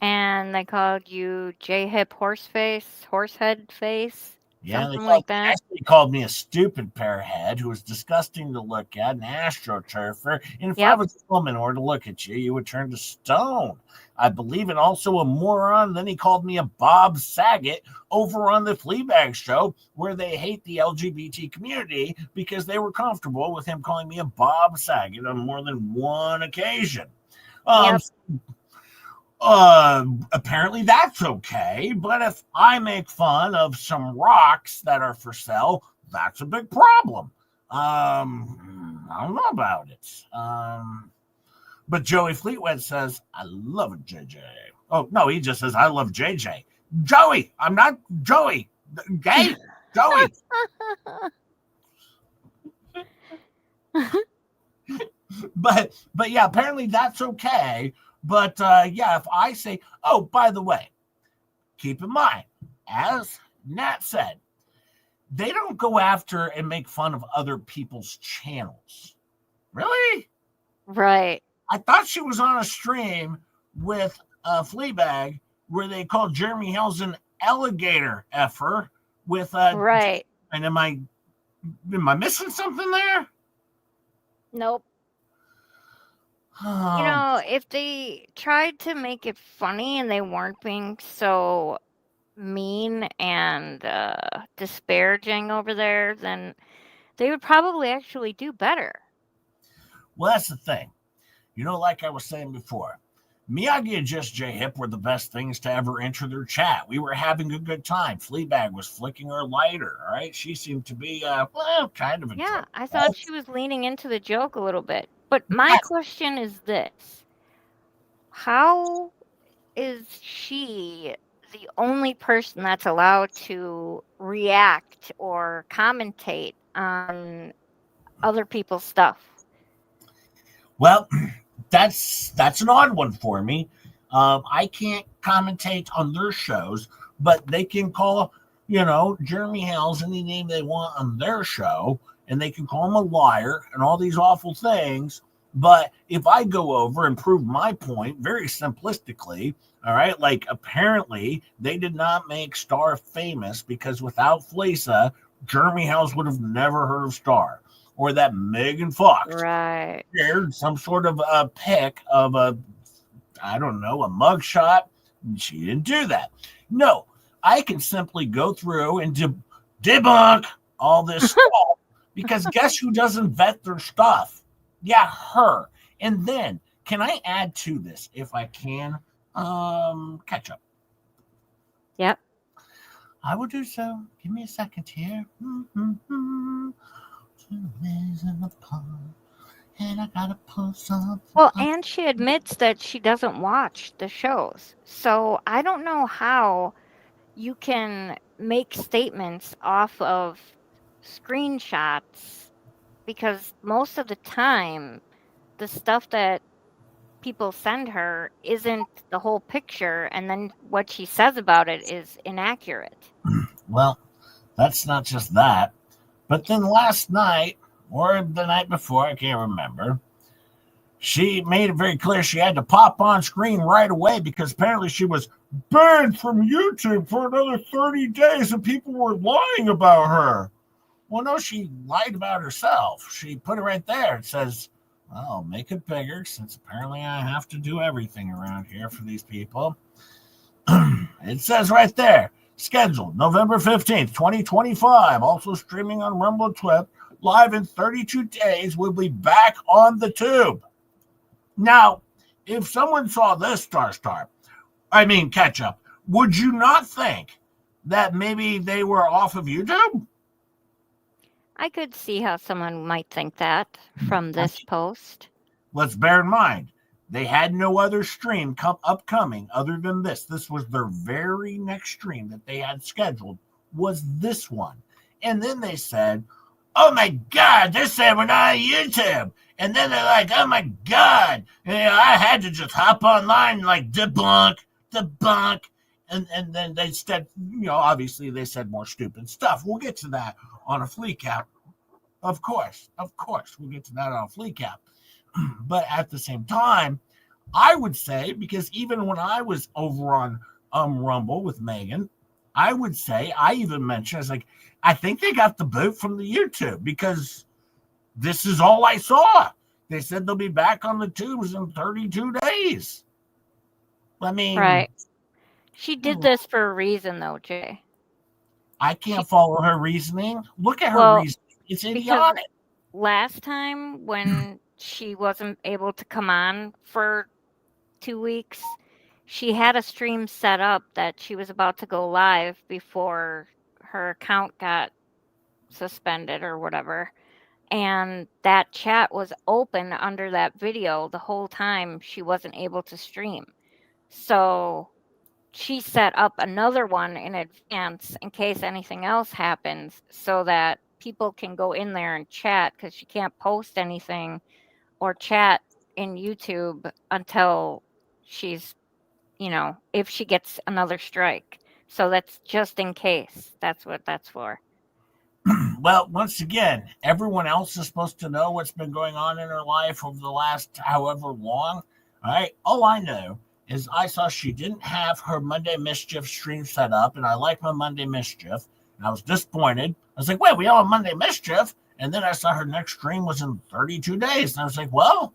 And they called you J-Hip horsehead face, Yeah, something like that. actually called me a stupid pearhead who was disgusting to look at, an astroturfer. And if I Yep. was a woman or to look at you, you would turn to stone. I believe, and also a moron. Then he called me a Bob Saget over on the Fleabag show, where they hate the LGBT community because they were comfortable with him calling me a Bob Saget on more than one occasion. Yep. Apparently that's okay, but if I make fun of some rocks that are for sale, that's a big problem. I don't know about it. But Joey Fleetwood says, I love it, JJ. Oh, no, he just says, I love JJ. Joey, I'm not Joey. Gay, Joey. But yeah, apparently that's okay. But yeah, if I say, oh, by the way, keep in mind, as Nat said, they don't go after and make fun of other people's channels. Really? Right. I thought she was on a stream with Fleabag where they called Jeremy Hells an alligator effer with Right. And am I missing something there? Nope. You know, if they tried to make it funny and they weren't being so mean and disparaging over there, then they would probably actually do better. Well, that's the thing. You know, like I was saying before, Miyagi and Just J Hip were the best things to ever enter their chat. We were having a good time. Fleabag was flicking her lighter, all right? She seemed to be, kind of a Yeah, joke. I thought she was leaning into the joke a little bit. But my question is this. How is she the only person that's allowed to react or commentate on other people's stuff? Well, that's an odd one for me. I can't commentate on their shows, but they can call, Jeremy Hells any name they want on their show, and they can call him a liar and all these awful things. But if I go over and prove my point very simplistically, all right, like apparently they did not make Star famous because without Fleasa, Jeremy Hells would have never heard of Star. Or that Megan Fox Right. shared some sort of a pic of a mugshot. She didn't do that. No, I can simply go through and debunk all this stuff because guess who doesn't vet their stuff? Yeah, her. And then, can I add to this if I can? Ketchup. Yep. I will do so. Give me a second here. And I gotta pull something. Well, and she admits that she doesn't watch the shows. So I don't know how you can make statements off of screenshots because most of the time, the stuff that people send her isn't the whole picture, and then what she says about it is inaccurate. Well, that's not just that. But then last night, or the night before, I can't remember, she made it very clear she had to pop on screen right away because apparently she was banned from YouTube for another 30 days and people were lying about her. Well, no, she lied about herself. She put it right there. It says, well, make it bigger since apparently I have to do everything around here for these people. It says right there, scheduled November 15th, 2025. Also streaming on Rumble Twip. Live in 32 days. We'll be back on the tube. Now, if someone saw this catch up, would you not think that maybe they were off of YouTube? I could see how someone might think that from this post. Let's bear in mind, they had no other stream upcoming other than this. This was their very next stream that they had scheduled, was this one. And then they said, oh my God, they said we're not on YouTube. And then they're like, oh my God. And, I had to just hop online and like debunk. And then they said, obviously they said more stupid stuff. We'll get to that on a Fleacap. Of course. We'll get to that on a Fleacap. But at the same time, I would say, because even when I was over on Rumble with Megan, I would say, I even mentioned, I was like, I think they got the boot from the YouTube because this is all I saw. They said they'll be back on the tubes in 32 days. I mean, right. She did this for a reason, though, Jay. I can't follow her reasoning. Look at her reasoning. It's idiotic. Last time when she wasn't able to come on for 2 weeks, she had a stream set up that she was about to go live before her account got suspended or whatever. And that chat was open under that video the whole time she wasn't able to stream. So she set up another one in advance in case anything else happens so that people can go in there and chat, because she can't post anything or chat in YouTube until she's, if she gets another strike. So that's just in case. That's what that's for. Well, once again, everyone else is supposed to know what's been going on in her life over the last however long. All right. All I know is I saw she didn't have her Monday Mischief stream set up, and I like my Monday Mischief. And I was disappointed. I was like, wait, we all have Monday Mischief? And then I saw her next stream was in 32 days. And I was like, well,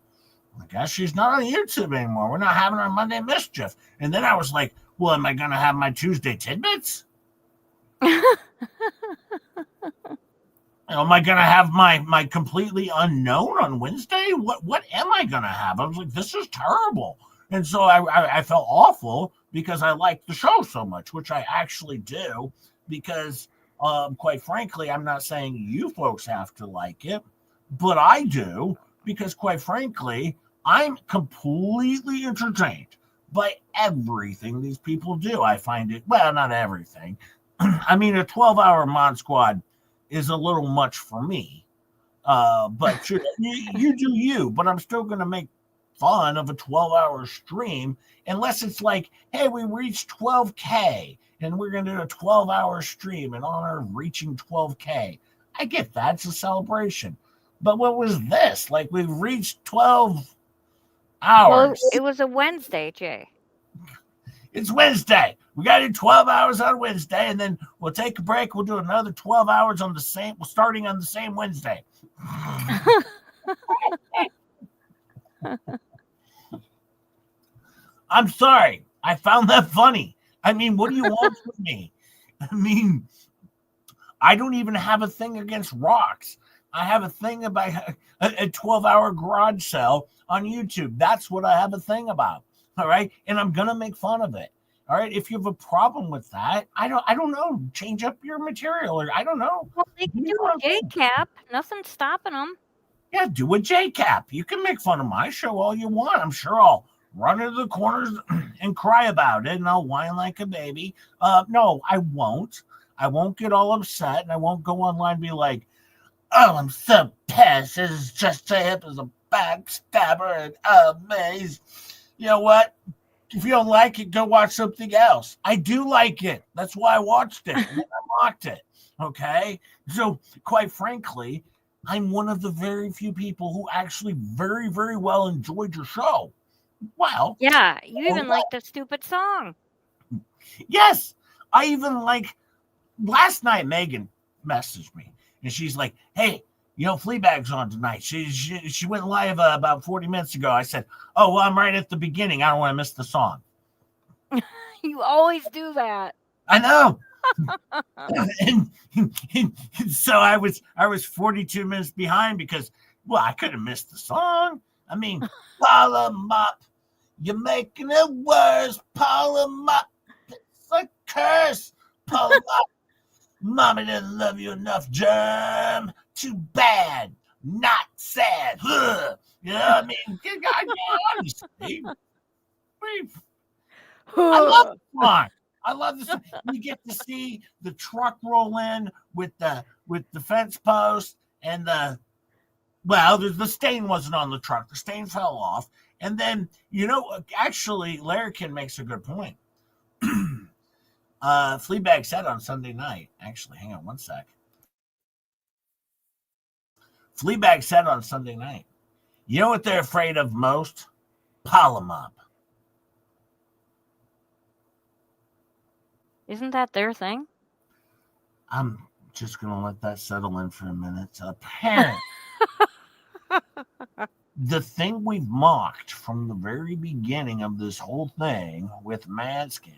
I guess she's not on YouTube anymore. We're not having our Monday Mischief. And then I was like, well, am I going to have my Tuesday Tidbits? Am I going to have my completely unknown on Wednesday? What am I going to have? I was like, this is terrible. And so I felt awful because I like the show so much, which I actually do, because quite frankly, I'm not saying you folks have to like it, but I do, because quite frankly, I'm completely entertained by everything these people do. I find it, well, not everything. I mean, a 12-hour Mod Squad is a little much for me. But you do you, but I'm still going to make fun of a 12-hour stream unless it's like, hey, we reached 12K and we're going to do a 12-hour stream in honor of reaching 12K. I get that. It's a celebration. But what was this? Like, we've reached 12 hours. Well, it was a Wednesday, Jay. It's Wednesday. We got to do 12 hours on Wednesday, and then we'll take a break. We'll do another 12 hours on the same, starting on the same Wednesday. I'm sorry. I found that funny. I mean, what do you want from me? I mean, I don't even have a thing against rocks. I have a thing about a 12-hour garage sale on YouTube. That's what I have a thing about. All right. And I'm going to make fun of it. All right. If you have a problem with that, I don't know. Change up your material, or I don't know. Well, they can do a J-cap. Nothing's stopping them. Yeah, do a J-cap. You can make fun of my show all you want. I'm sure I'll run into the corners and cry about it, and I'll whine like a baby. No, I won't. I won't get all upset, and I won't go online and be like, oh, I'm so pissed. This is just as hip as a backstabber and amaze. You know what? If you don't like it, go watch something else. I do like it. That's why I watched it. And then I mocked it. Okay? So, quite frankly, I'm one of the very few people who actually very, very well enjoyed your show. Well, Yeah, you even like the stupid song. yes, I even like. Last night, Megan messaged me, and she's like, "Hey, you know, Fleabag's on tonight. She went live about 40 minutes ago." I said, "Oh, well, I'm right at the beginning. I don't want to miss the song." You always do that. I know. and so I was 42 minutes behind because, well, I could have missed the song. I mean, Paula Mop, you're making it worse. Paula Mop, it's a curse. Paula Mop, Mommy didn't love you enough, Germ. Too bad, not sad. Ugh. You know what I mean? Honestly, I love the song. I love this. You get to see the truck roll in with the fence post and the stain wasn't on the truck. The stain fell off. And then, you know, actually, Larrikin makes a good point. Fleabag said on Sunday night, actually, hang on one sec. Fleabag said on Sunday night, you know what they're afraid of most? Polymop. Isn't that their thing? I'm just going to let that settle in for a minute. Apparently, the thing we've mocked from the very beginning of this whole thing with Madskin,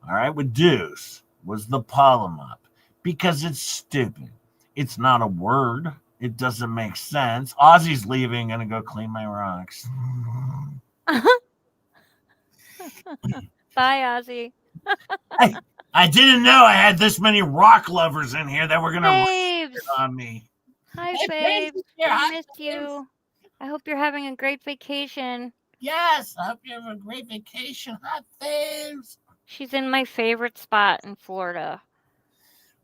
all right, with Deuce, was the polymop because it's stupid. It's not a word. It doesn't make sense. Ozzy's leaving. Gonna go clean my rocks. Bye, Ozzy. I didn't know I had this many rock lovers in here that were gonna Babes. on me. Hi, Hey, babes. here. I Hi, missed babes. you. I hope you're having a great vacation. Yes, I hope you have a great vacation. Hot babes. She's in my favorite spot in Florida.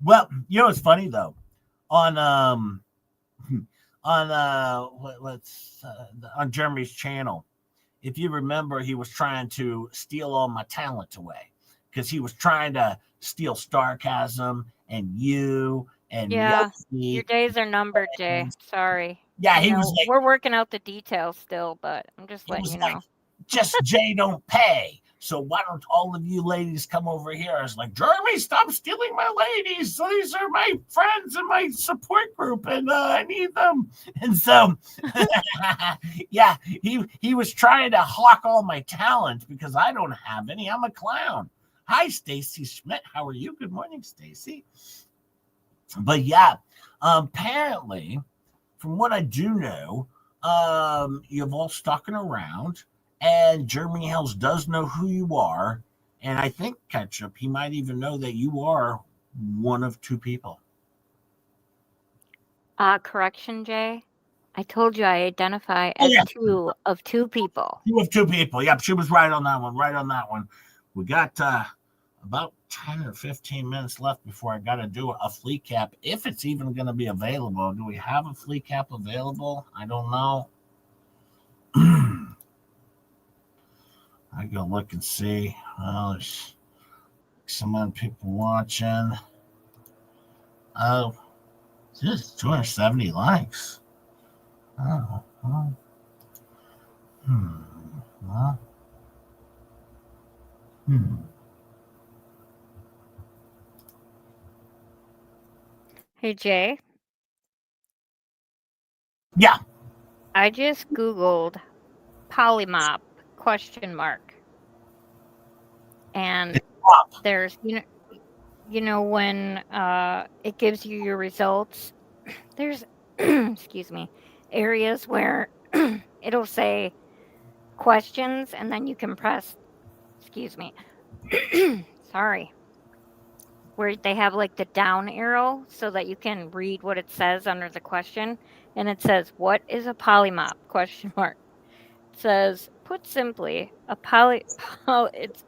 Well, you know what's funny though? On on Jeremy's channel, if you remember, he was trying to steal all my talent away because he was trying to steal Starcasm and you and Yeah, Yoshi. your days are numbered, Jay. Sorry. Yeah, You he know, was like, we're working out the details still, but I'm just he letting was you like, know. just Jay don't pay. So why don't all of you ladies come over here? I was like, Jeremy, stop stealing my ladies. So these are my friends in my support group, and I need them. And so, yeah, he was trying to hawk all my talent because I don't have any. I'm a clown. Hi, Stacy Schmidt. How are you? Good morning, Stacy. But yeah, apparently, from what I do know, you've all stalking around. And Jeremy Hells does know who you are. And I think, Ketchup, he might even know that you are one of two people. Correction, Jay. I told you I identify as two of two people. Two of two people. Yep, she was right on that one. Right on that one. We got about 10 or 15 minutes left before I got to do a Fleacap, if it's even going to be available. Do we have a Fleacap available? I don't know. I go look and see. Well, there's some other people watching. Oh, just 270 likes. Oh, well. Well. Hey, Jay. Yeah. I just Googled polymop ? And there's, you know, when it gives you your results, there's, excuse me, areas where it'll say questions and then you can press, excuse me, sorry, where they have like the down arrow so that you can read what it says under the question. And it says, what is a polymop ? It says, put simply, it's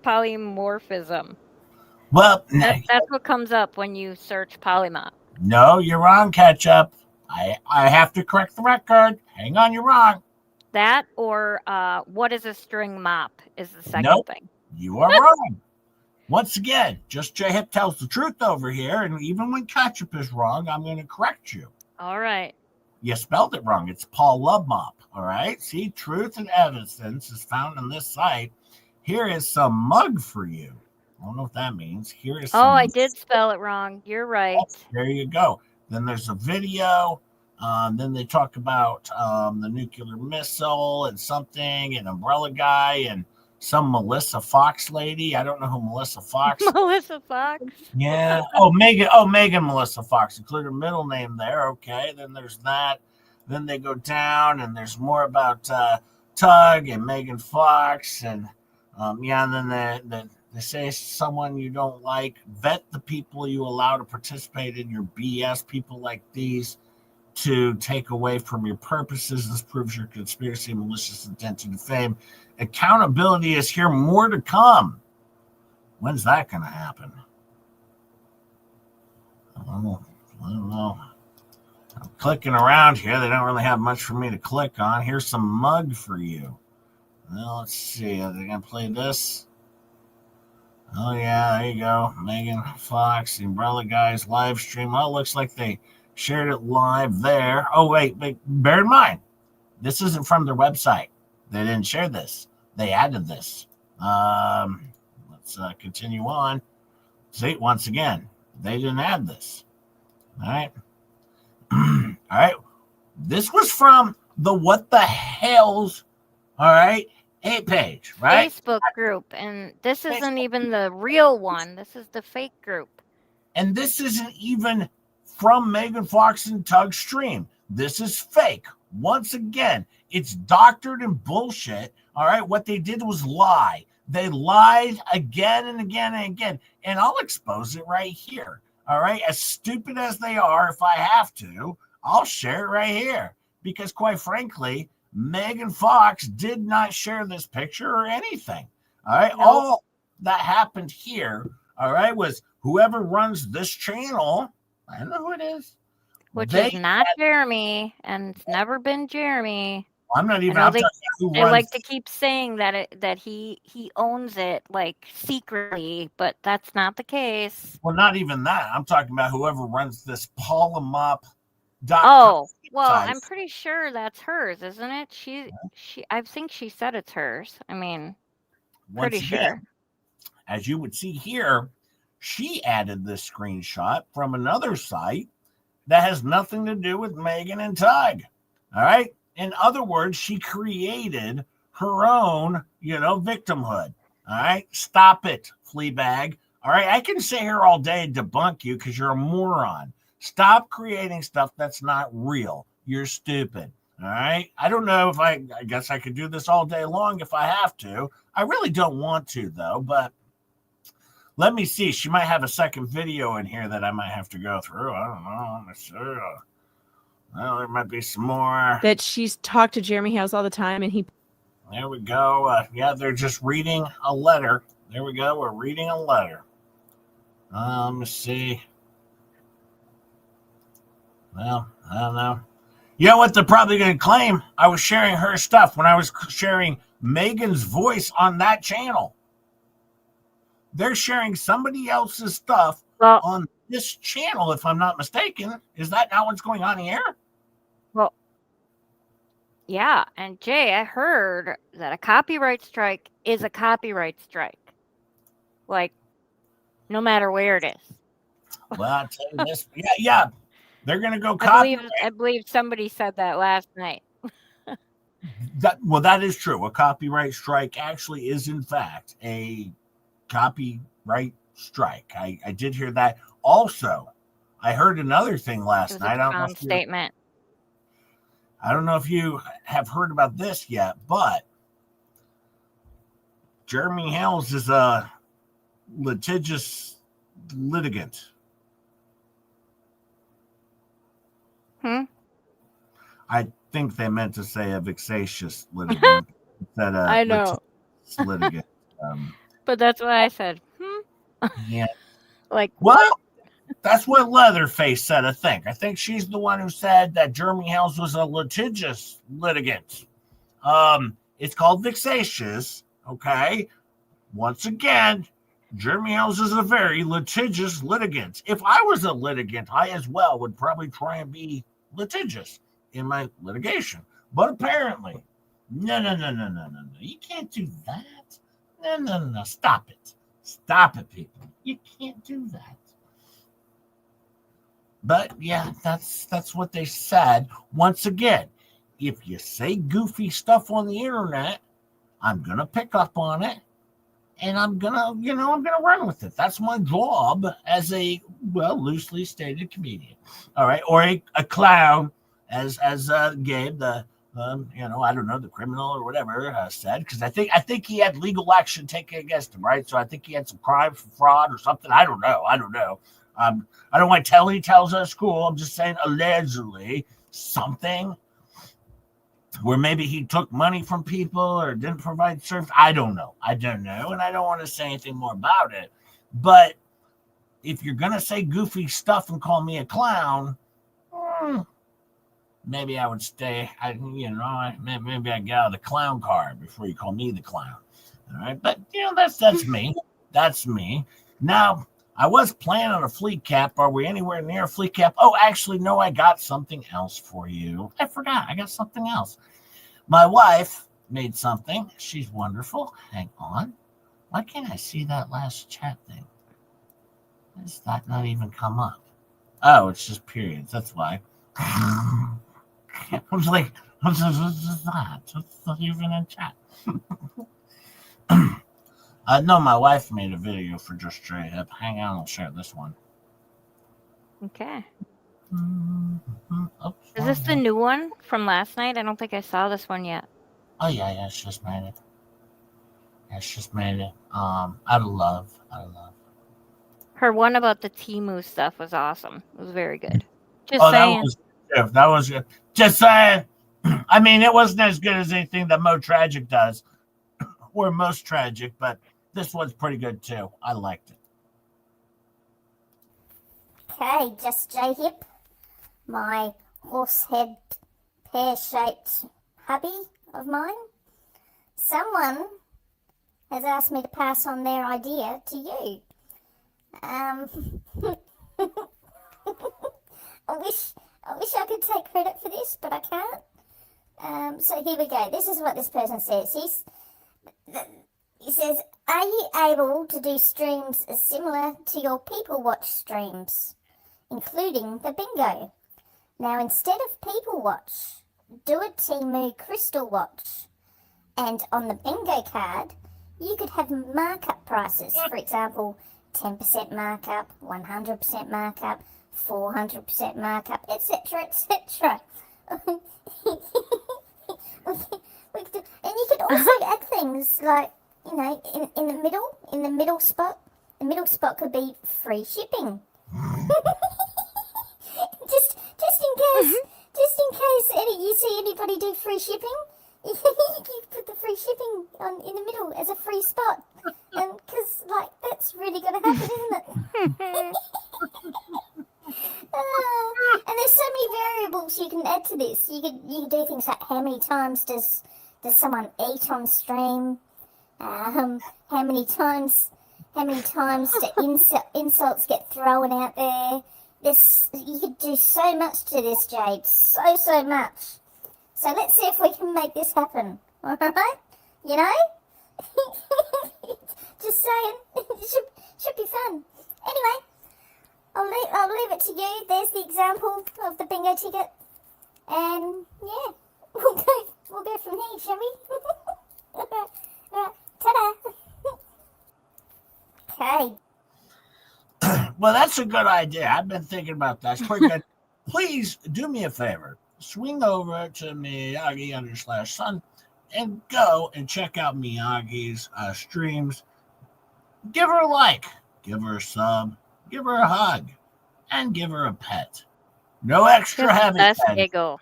polymorphism. Well, that's what comes up when you search polymop. No, you're wrong, Ketchup. I have to correct the record. Hang on, you're wrong. That or what is a string mop is the second Nope. thing. You are wrong. Once again, just J Hip tells the truth over here, and even when ketchup is wrong, I'm going to correct you. All right. You spelled it wrong. It's Paul Love Mop. All right. See, truth and evidence is found on this site. Here is some mug for you. I don't know what that means. Here is some. Oh, I did spell it wrong. You're right. There you go. Then there's a video. Then they talk about the nuclear missile and something, an umbrella guy, and some Melissa Fox lady. I don't know who Melissa Fox. Melissa Fox. Yeah. Oh, Megan Melissa Fox. Include her middle name there. Okay. Then there's that. Then they go down, and there's more about Tug and Megan Fox, and and then they say someone you don't like. Vet the people you allow to participate in your BS. People like these to take away from your purposes. This proves your conspiracy and malicious intent to defame. Accountability is here. More to come. When's that going to happen? I don't know. I'm clicking around here. They don't really have much for me to click on. Here's some mug for you. Well, let's see. Are they going to play this? Oh, yeah, there you go. Megan Fox, the Umbrella Guys live stream. Well, it looks like they shared it live there. Oh, wait, bear in mind, this isn't from their website. They didn't share this. They added this. Let's continue on. See, once again, they didn't add this. All right. All right. This was from the What the Hales, all right, 8 page, right? Facebook group. And this isn't even the real one. This is the fake group. And this isn't even from Megan Fox and Tug's stream. This is fake. Once again, it's doctored and bullshit. All right. What they did was lie. They lied again and again and again. And I'll expose it right here. All right. As stupid as they are, if I have to, I'll share it right here. Because quite frankly, Megan Fox did not share this picture or anything. All right. No. All that happened here, all right, was whoever runs this channel, I don't know who it is. Which is not Jeremy, and it's never been Jeremy. I'm not even. They like to keep saying that he owns it like secretly, but that's not the case. Well, not even that. I'm talking about whoever runs this Polymop. Oh, well, I'm pretty sure that's hers, isn't it? She. I think she said it's hers. I mean, pretty sure. As you would see here, she added this screenshot from another site that has nothing to do with Megan and Tug. All right. In other words, she created her own, victimhood. All right. Stop it, Fleabag. All right. I can sit here all day and debunk you because you're a moron. Stop creating stuff that's not real. You're stupid. All right. I don't know if I guess I could do this all day long if I have to. I really don't want to, though, but let me see. She might have a second video in here that I might have to go through. I don't know. I'm not sure. Well, there might be some more. That she's talked to Jeremy Hales all the time, and he. There we go. Yeah, they're just reading a letter. There we go. We're reading a letter. Let me see. Well, I don't know. You know what they're probably going to claim? I was sharing her stuff when I was sharing Megan's voice on that channel. They're sharing somebody else's stuff on this channel, if I'm not mistaken. Is that not what's going on here? Well, yeah. And Jay, I heard that a copyright strike is a copyright strike. Like, no matter where it is. Well, I'll tell you this. Yeah. They're going to go copyright. I believe somebody said that last night. That is true. A copyright strike actually is, in fact, a copyright strike. I did hear that. Also, I heard another thing last night. I don't know if you have heard about this yet, but Jeremy Hales is a litigious litigant. I think they meant to say a vexatious litigant instead of I know. Litigant. But that's what I said. Yeah. Well, that's what Leatherface said, I think. I think she's the one who said that Jeremy Hales was a litigious litigant. It's called Vexatious. Okay. Once again, Jeremy Hells is a very litigious litigant. If I was a litigant, I as well would probably try and be litigious in my litigation. But apparently, no. You can't do that. No. Stop it. Stop it, people. You can't do that. But yeah, that's what they said. Once again, if you say goofy stuff on the internet, I'm gonna pick up on it, and I'm gonna run with it. That's my job as a loosely stated comedian. All right, or a clown, as Gabe, the I don't know, the criminal or whatever said, because I think he had legal action taken against him, right? So I think he had some crime for fraud or something. I don't know. I don't want to tell he tells at school. I'm just saying allegedly something where maybe he took money from people or didn't provide service. I don't know. And I don't want to say anything more about it. But if you're going to say goofy stuff and call me a clown, maybe I would stay. Maybe I get out of the clown car before you call me the clown. All right. But, that's me. That's me. Now, I was planning on a Fleacap. Are we anywhere near a Fleacap? Oh, actually, no, I got something else for you. I forgot. I got something else. My wife made something. She's wonderful. Hang on. Why can't I see that last chat thing? Does that not even come up? Oh, it's just periods. That's why. I was like, what's that? What's not even in chat? No, my wife made a video for Just Straight Hip. Hang on, I'll share this one. Okay. Oops, Is this the new one from last night? I don't think I saw this one yet. Oh yeah, it's just made it. Out of love. Her one about the Temu stuff was awesome. It was very good. Just saying. saying. That was good. Just saying. I mean, it wasn't as good as anything that Mo Tragic does, or Most Tragic, but this one's pretty good too. I liked it. Okay, Just J Hip, my horse head pear-shaped hubby of mine. Someone has asked me to pass on their idea to you. I wish I could take credit for this, but I can't. So here we go. This is what this person says. He says, are you able to do streams similar to your People Watch streams, including the bingo? Now, instead of People Watch, do a Temu Crystal Watch. And on the bingo card, you could have markup prices. For example, 10% markup, 100% markup, 400% markup, etc., etc. And you could also add things like, in the middle spot. The middle spot could be free shipping. just in case you see anybody do free shipping, you put the free shipping in the middle as a free spot, and because that's really going to happen, isn't it? And there's so many variables you can add to this. You could do things like how many times does someone eat on stream? How many times do insults get thrown out there? You could do so much to this, Jade. So much. So let's see if we can make this happen. All right? Just saying. It should be fun. Anyway, I'll leave it to you. There's the example of the bingo ticket. And yeah, we'll go from here, shall we? All right. Ta-da. Okay. Well, that's a good idea. I've been thinking about that. It's pretty good. Please do me a favor. Swing over to Miyagi_Sun and go and check out Miyagi's streams. Give her a like, give her a sub, give her a hug, and give her a pet. No extra heavy. Best giggle.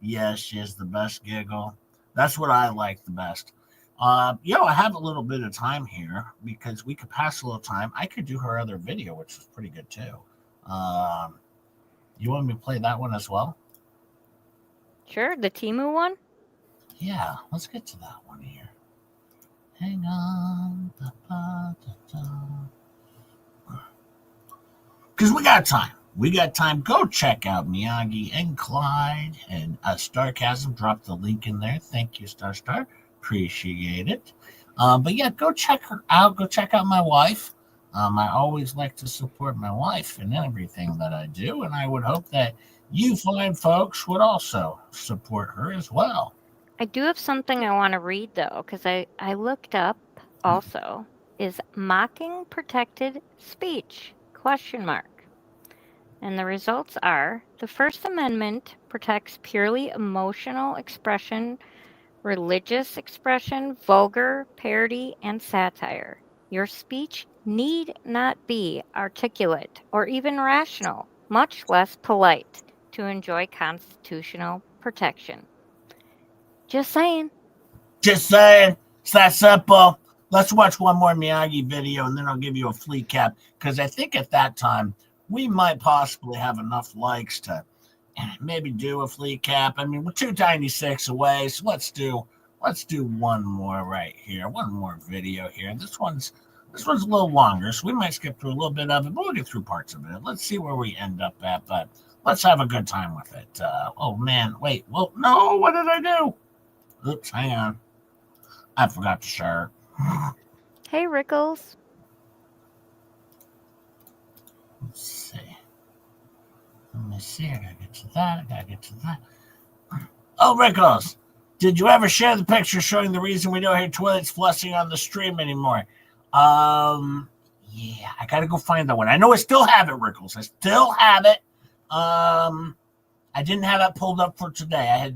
Yes, she has the best giggle. That's what I like the best. I have a little bit of time here because we could pass a little time. I could do her other video, which is pretty good too. You want me to play that one as well? Sure, the Temu one? Yeah, let's get to that one here. Hang on. Because we got time. We got time. Go check out Miyagi and Clyde and Starcasm. Drop the link in there. Thank you, Star. Appreciate it. But yeah, go check her out. Go check out my wife. I always like to support my wife in everything that I do, and I would hope that you fine folks would also support her as well. I do have something I want to read though, because I looked up also, is mocking protected speech? Question mark. And the results are: the First Amendment protects purely emotional expression, religious expression, vulgar, parody, and satire. Your speech need not be articulate or even rational, much less polite, to enjoy constitutional protection. Just saying. Just saying, it's that simple. Let's watch one more Miyagi video, and then I'll give you a Fleacap, because I think at that time we might possibly have enough likes to maybe do a Fleacap. I mean, we're 296 away, so let's do one more right here, one more video here. This one's a little longer, so we might skip through a little bit of it, but we'll get through parts of it. Let's see where we end up at, but let's have a good time with it. Oh man, wait, well, no, what did I do? Oops, hang on. I forgot to share. Hey, Rickles. Let's see. Let me see. I gotta get to that. Oh, Rickles, did you ever share the picture showing the reason we don't hear toilets flushing on the stream anymore? Yeah, I gotta go find that one. I know I still have it, Rickles. I still have it. I didn't have it pulled up for today.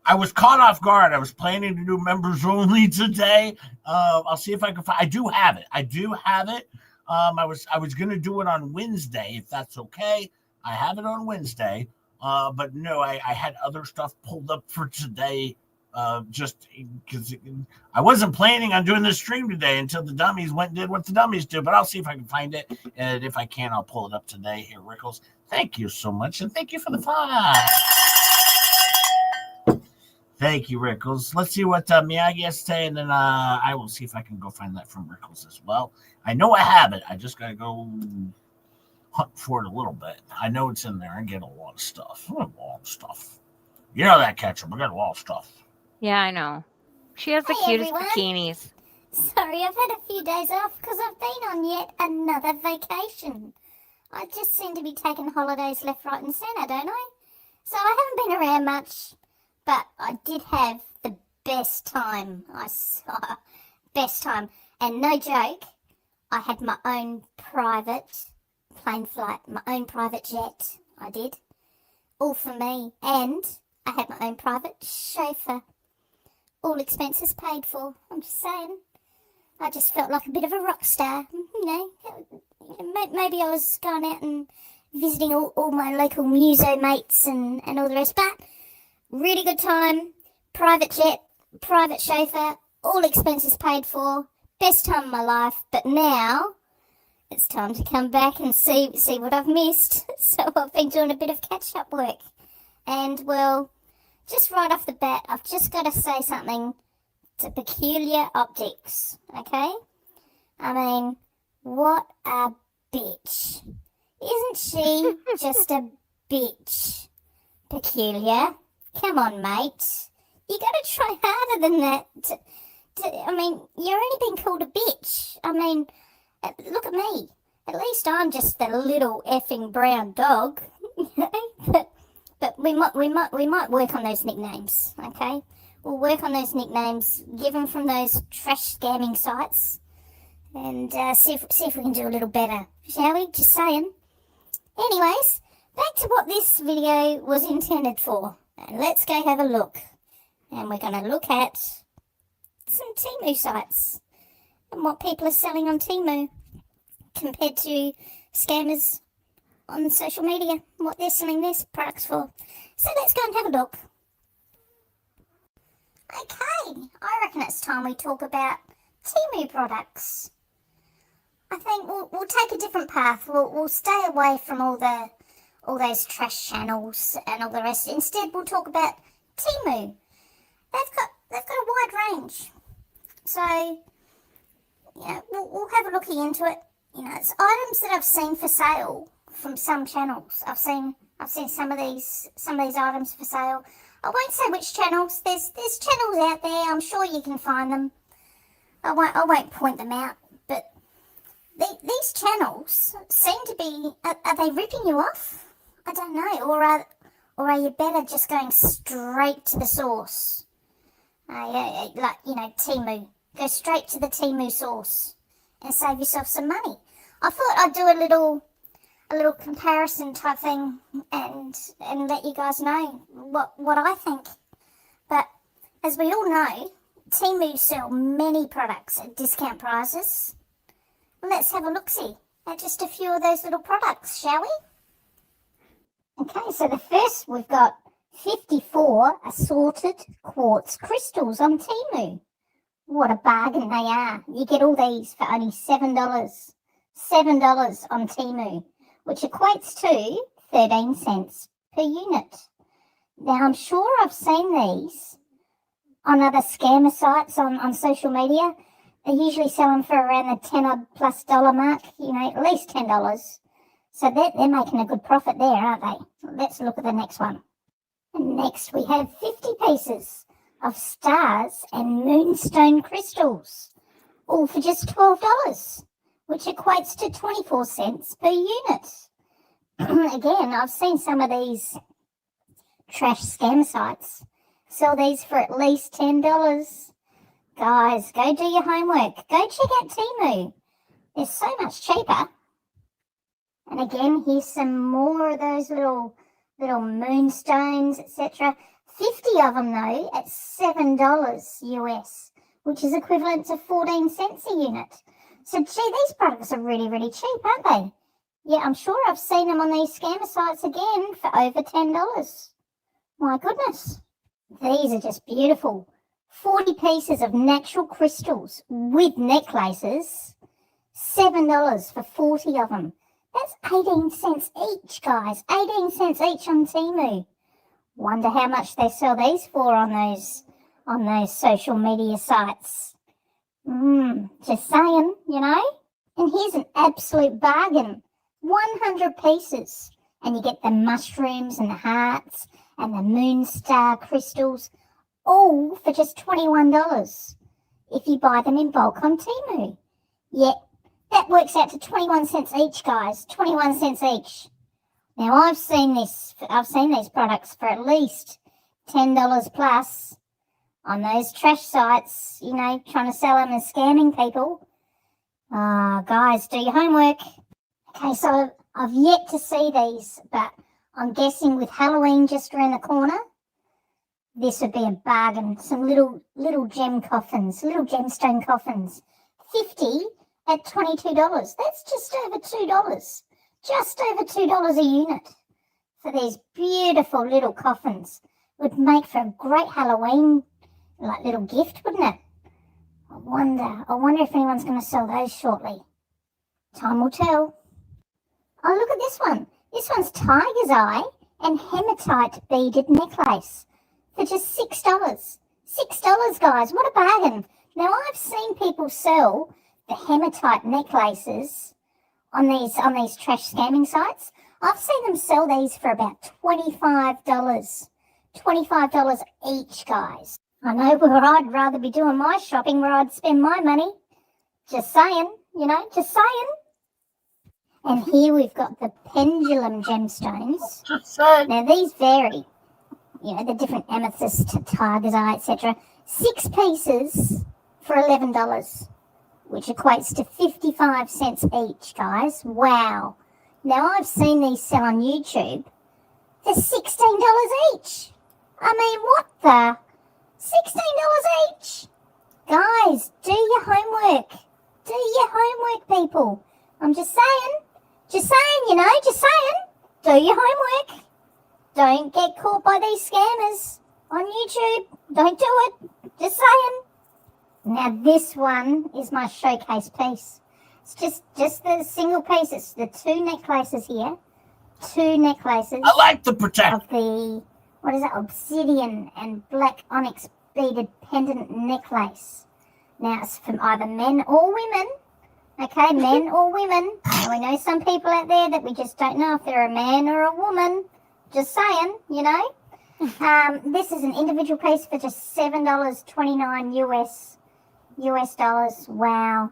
I was caught off guard. I was planning to do members only today. I'll see if I can find. I do have it. I was gonna do it on Wednesday, if that's okay. I have it on Wednesday. But no, I had other stuff pulled up for today. Just because I wasn't planning on doing this stream today until the dummies went and did what the dummies do. But I'll see if I can find it, and if I can, I'll pull it up today. Here, Rickles, thank you so much, and thank you for the 5. Thank you, Rickles. Let's see what Miyagi has to say, and then I will see if I can go find that from Rickles as well. I know I have it. I just got to go hunt for it a little bit. I know it's in there. I get a lot of stuff. You know that, Ketchup. I got a lot of stuff. Yeah, I know. She has the Hey, cutest everyone. bikinis. Sorry, I've had a few days off because I've been on yet another vacation. I just seem to be taking holidays left, right, and centre, don't I? So I haven't been around much, but I did have the best time. Best time. And no joke, I had my own private plane flight, my own private jet. I did. All for me. And I had my own private chauffeur. All expenses paid for. I'm just saying. I just felt like a bit of a rock star. You know, maybe I was going out and visiting all my local muso mates and all the rest. But really good time. Private jet, private chauffeur, all expenses paid for. Best time of my life. But now it's time to come back and see what I've missed. So I've been doing a bit of catch-up work. And, well, just right off the bat, I've just got to say something to Peculiar Optics, okay? I mean, what a bitch. Isn't she just a bitch? Peculiar. Come on, mate. You got to try harder than that. I mean, you're only being called a bitch. I mean, look at me. At least I'm just a little effing brown dog. But we might work on those nicknames, okay? We'll work on those nicknames, given from those trash scamming sites, and see if we can do a little better, shall we? Just saying. Anyways, back to what this video was intended for, and let's go have a look. And we're going to look at some Temu sites and what people are selling on Temu compared to scammers on social media, what they're selling their products for. So let's go and have a look. Okay, I reckon it's time we talk about Temu products. I think we'll take a different path. We'll stay away from all those trash channels and all the rest. Instead, we'll talk about Temu. they've got a wide range. So, we'll have a looky into it. It's items that I've seen for sale from some channels. I've seen some of these items for sale. I won't say which channels. There's channels out there. I'm sure you can find them. I won't point them out. But these channels seem to be. Are they ripping you off? I don't know. Or are you better just going straight to the source? Temu. Go straight to the Temu source and save yourself some money. I thought I'd do a little comparison type thing and let you guys know what I think. But as we all know, Temu sell many products at discount prices. Let's have a look-see at just a few of those little products, shall we? Okay, so the first we've got 54 assorted quartz crystals on Temu. What a bargain they are. You get all these for only $7. $7 on Temu, which equates to 13 cents per unit. Now, I'm sure I've seen these on other scammer sites on social media. They usually sell them for around the $10+ mark, at least $10. So they're making a good profit there, aren't they? Let's look at the next one. And next we have 50 pieces of stars and moonstone crystals, all for just $12, which equates to 24 cents per unit. Again, I've seen some of these trash scam sites sell these for at least $10. Guys, go do your homework. Go check out Temu. They're so much cheaper. And again, here's some more of those little moonstones, etc. 50 of them, though, at $7 US, which is equivalent to 14 cents a unit. So, gee, these products are really, really cheap, aren't they? Yeah, I'm sure I've seen them on these scammer sites again for over $10. My goodness. These are just beautiful. 40 pieces of natural crystals with necklaces. $7 for 40 of them. That's 18 cents each, guys. 18 cents each on Temu. Wonder how much they sell these for on those social media sites. Just saying, And here's an absolute bargain. 100 pieces. And you get the mushrooms and the hearts and the moon star crystals, all for just $21 if you buy them in bulk on Temu. Yeah, that works out to 21 cents each, guys. 21 cents each. Now, I've seen these products for at least $10 plus on those trash sites, trying to sell them and scamming people. Guys, do your homework. Okay, so I've yet to see these, but I'm guessing with Halloween just around the corner, this would be a bargain. Some little gem coffins, little gemstone coffins. 50 at $22. That's just over $2. Just over $2 a unit for these beautiful little coffins. Would make for a great Halloween little gift, wouldn't it? I wonder if anyone's going to sell those shortly. Time will tell. Oh, look at this one. This one's tiger's eye and hematite beaded necklace for just $6. $6, guys. What a bargain. Now, I've seen people sell the hematite necklaces on these trash scamming sites. I've seen them sell these for about $25. $25 each, guys. I know where I'd rather be doing my shopping, where I'd spend my money. Just saying, just saying. And here we've got the pendulum gemstones. Just saying. Now these vary. The different amethyst, tiger's eye, etc. 6 pieces for $11, which equates to 55 cents each, guys. Wow. Now I've seen these sell on YouTube for $16 each. I mean, what the? $16 each. Guys, do your homework. Do your homework, people. I'm just saying. Just saying, just saying. Do your homework. Don't get caught by these scammers on YouTube. Don't do it. Just saying. Now this one is my showcase piece. It's just the single pieces, the 2 necklaces here. 2 necklaces. I like the protect. Of the, obsidian and black onyx beaded pendant necklace. Now it's from either men or women. Okay, men or women. And we know some people out there that we just don't know if they're a man or a woman. Just saying, you know. This is an individual piece for just $7.29 US dollars. Wow.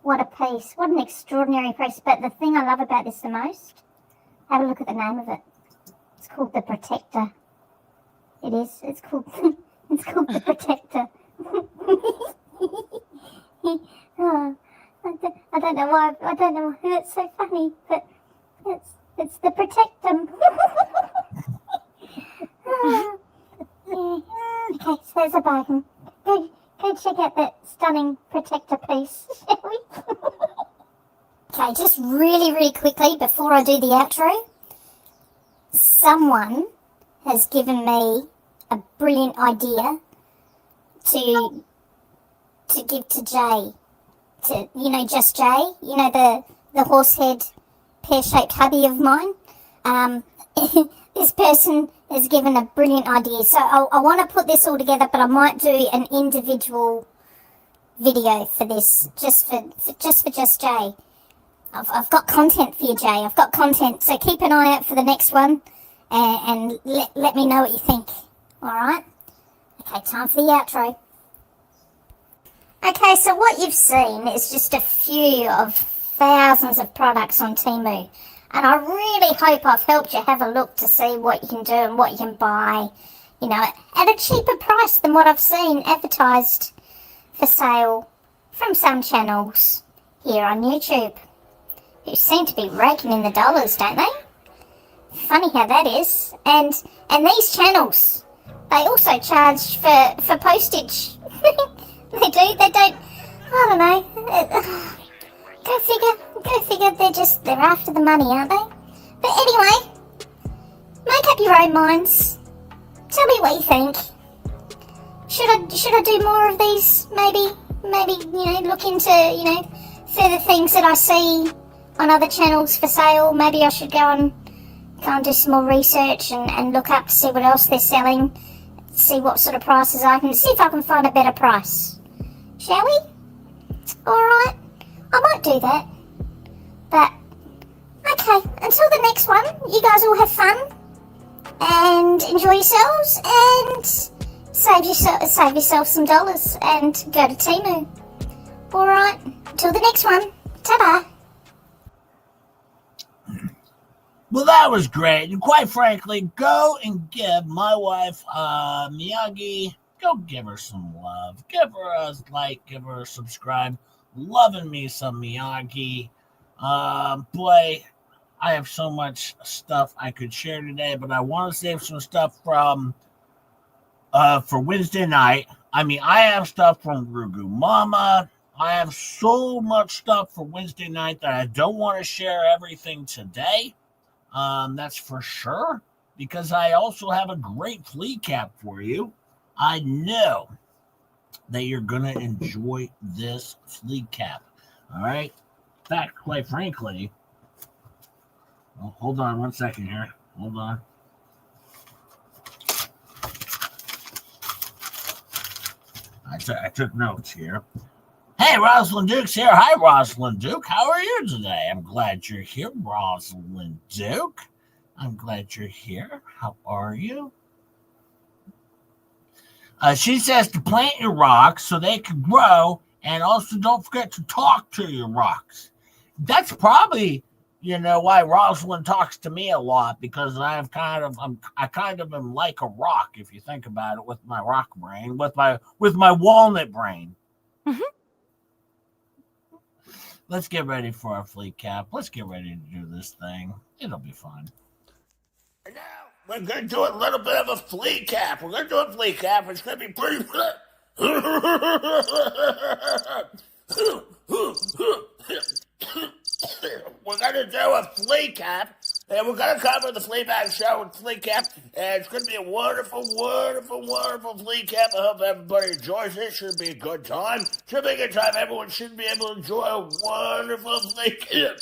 What a piece. What an extraordinary piece. But the thing I love about this the most, have a look at the name of it. It's called the Protector. It is. It's called the Protector. Oh, I don't know why it's so funny, but it's the Protectum. Oh, yeah. Okay, so there's a bargain. Go check out that stunning Protector piece, shall we? Okay, just really, really quickly before I do the outro, someone has given me a brilliant idea to give to Jay. To, you know, just Jay, you know, the horse head pear-shaped hubby of mine. This person has given a brilliant idea. So I want to put this all together, but I might do an individual video for this, just for just Jay. I've got content for you, Jay. I've got content. So keep an eye out for the next one, and let me know what you think. All right? Okay, time for the outro. Okay, so what you've seen is just a few of thousands of products on Temu. And I really hope I've helped you have a look to see what you can do and what you can buy, you know, at a cheaper price than what I've seen advertised for sale from some channels here on YouTube, who seem to be raking in the dollars, don't they? Funny how that is. And these channels, they also charge for postage. They don't, I don't know. Go figure, they're after the money, aren't they? But anyway, make up your own minds. Tell me what you think. Should I do more of these? Maybe, you know, look into, you know, further things that I see on other channels for sale. Maybe I should go and do some more research and look up to see what else they're selling, see what sort of prices I can, see if I can find a better price. Shall we? Alright, I might do that. But, okay, until the next one, you guys all have fun and enjoy yourselves and save yourself some dollars and go to Temu. Alright, until the next one, ta-da! Well, that was great. And quite frankly, go and give my wife, Miyagi, go give her some love. Give her a like, give her a subscribe. Loving me some Miyagi. Boy, I have so much stuff I could share today, but I want to save some stuff from for Wednesday night. I mean, I have stuff from Rugu Mama. I have so much stuff for Wednesday night that I don't want to share everything today. That's for sure, because I also have a great Fleacap for you. I know that you're going to enjoy this Fleacap. All right? In fact, quite frankly, well, hold on one second here. Hold on. I took notes here. Hey, Rosalind Duke's here. Hi, Rosalind Duke. How are you today? I'm glad you're here, Rosalind Duke. I'm glad you're here. How are you? She says to plant your rocks so they can grow, and also don't forget to talk to your rocks. That's probably, you know, why Rosalind talks to me a lot, because I kind of am like a rock, if you think about it, with my rock brain, with my walnut brain. Mm-hmm. Let's get ready for our Fleacap. Let's get ready to do this thing. It'll be fun. And now we're going to do a little bit of a Fleacap. We're going to do a Fleacap. It's going to be pretty good. We're going to do a Fleacap, and we're going to cover the Fleabag show with Fleacap, and it's going to be a wonderful, wonderful, wonderful Fleacap. I hope everybody enjoys it. Should be a good time. Should be a good time. Everyone should be able to enjoy a wonderful Fleacap.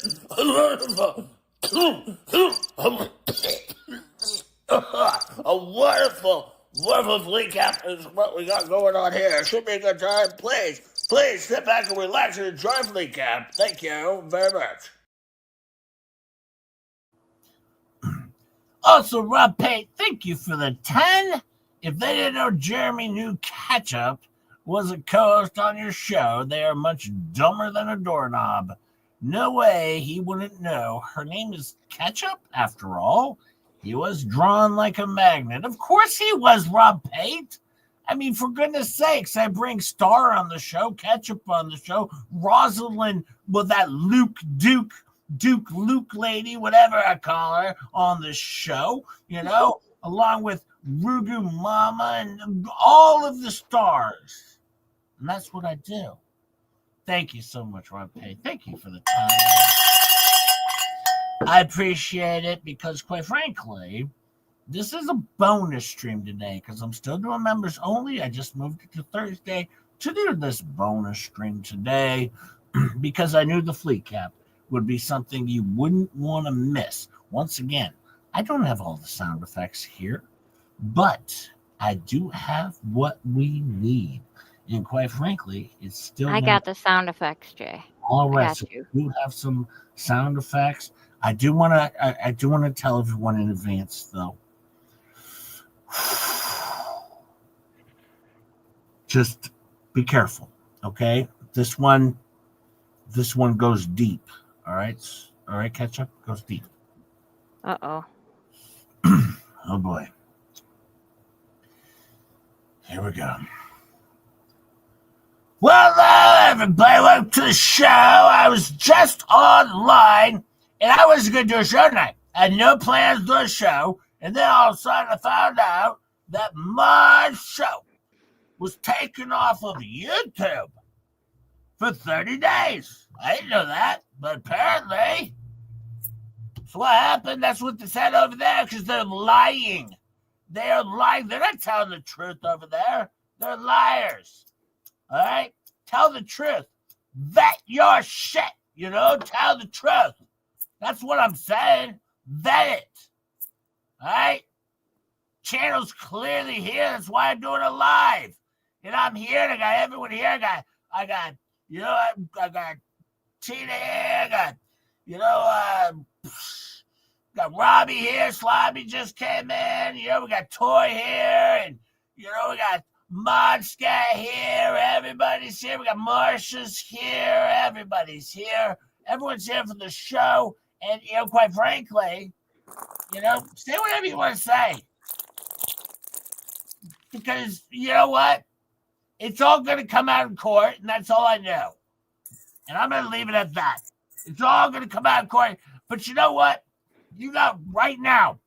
A wonderful, Wonderful Fleacap is what we got going on here. It should be a good time. Please sit back and relax and enjoy Fleacap. Thank you very much. Also, Rob Pate, thank you for the 10. If they didn't know Jeremy knew Ketchup was a co-host on your show, they are much dumber than a doorknob. No way he wouldn't know. Her name is Ketchup, after all. He was drawn like a magnet. Of course he was, Rob Pate. I mean, for goodness sakes, I bring Star on the show, Ketchup on the show, Rosalind with that Duke lady, whatever I call her, on the show, along with Rugu Mama and all of the stars. And that's what I do. Thank you so much, Rob Pate. Thank you for the time. I appreciate it because, quite frankly, this is a bonus stream today because I'm still doing members only. I just moved it to Thursday to do this bonus stream today because I knew the Fleacap would be something you wouldn't want to miss. Once again, I don't have all the sound effects here, but I do have what we need. And quite frankly, it's still... I got the sound effects, Jay. All right, so we do have some sound effects. I do want to tell everyone in advance, though. Just be careful, okay? This one goes deep. All right, Ketchup goes deep. Uh-oh. Oh boy. Here we go. Well, hello, everybody. Welcome to the show. I was just online, and I was going to do a show tonight. I had no plans to do a show, and then all of a sudden I found out that my show was taken off of YouTube for 30 days. I didn't know that, but apparently. So what happened? That's what they said over there, because they're lying. They're lying. They're not telling the truth over there. They're liars. All right? Tell the truth. Vet your shit. Tell the truth. That's what I'm saying. Vet it. All right? Channel's clearly here. That's why I'm doing it live. And I'm here. And I got everyone here. I got Tina here. I got Robbie here. Slobby just came in. We got Toy here. And, we got Modska here. Everybody's here. We got Marsha's here. Everybody's here. Everyone's here for the show. And, quite frankly, say whatever you want to say. Because, you know what? It's all going to come out in court, and that's all I know. And I'm going to leave it at that. It's all going to come out in court. But you know what? Right now,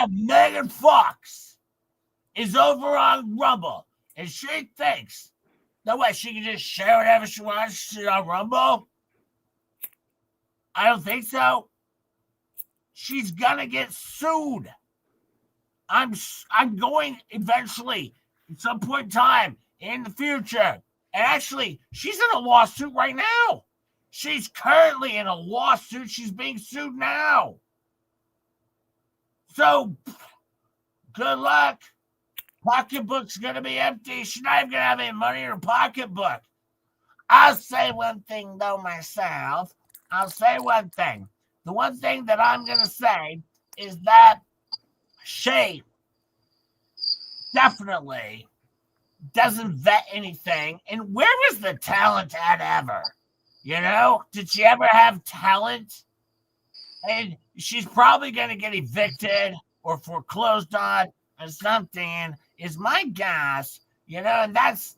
Megan Fox is over on Rumble, and she thinks that what, she can just share whatever she wants on Rumble? I don't think so. She's going to get sued. I'm going eventually, at some point in time, in the future. And actually, she's in a lawsuit right now. She's currently in a lawsuit. She's being sued now. So, good luck. Pocketbook's going to be empty. She's not even going to have any money in her pocketbook. I'll say one thing, though, myself. I'll say one thing. The one thing that I'm going to say is that she definitely doesn't vet anything. And where was the talent at ever? Did she ever have talent? And she's probably going to get evicted or foreclosed on or something, is my guess. And that's,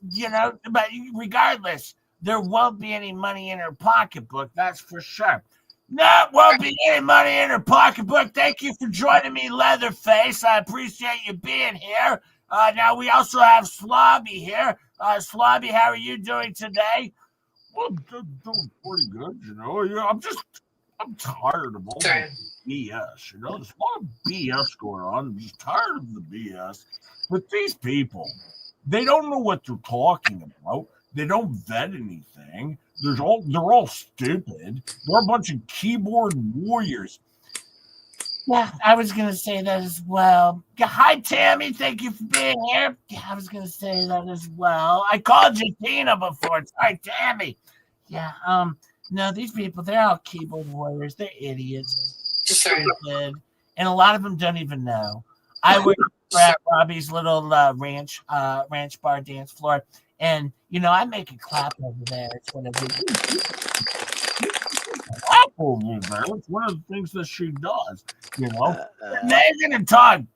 but regardless, there won't be any money in her pocketbook. That's for sure. No, won't be any money in her pocketbook. Thank you for joining me, Leatherface. I appreciate you being here. Now, we also have Slobby here. Slobby, how are you doing today? Well, doing pretty good, I'm tired of all the BS, There's a lot of BS going on. I'm just tired of the BS. But these people, they don't know what they're talking about. They don't vet anything. They're all stupid. They're a bunch of keyboard warriors. Yeah, I was going to say that as well. Yeah, hi, Tammy. Thank you for being here. Yeah, I was going to say that as well. I called you Tina before. It's hi, Tammy. Yeah, no, these people, they're all keyboard warriors. They're idiots. Stupid. And a lot of them don't even know. I work at Robbie's little ranch bar dance floor. And, I make a clap over there. It's one of clap over there. It's one of the things that she does, Megan and Todd.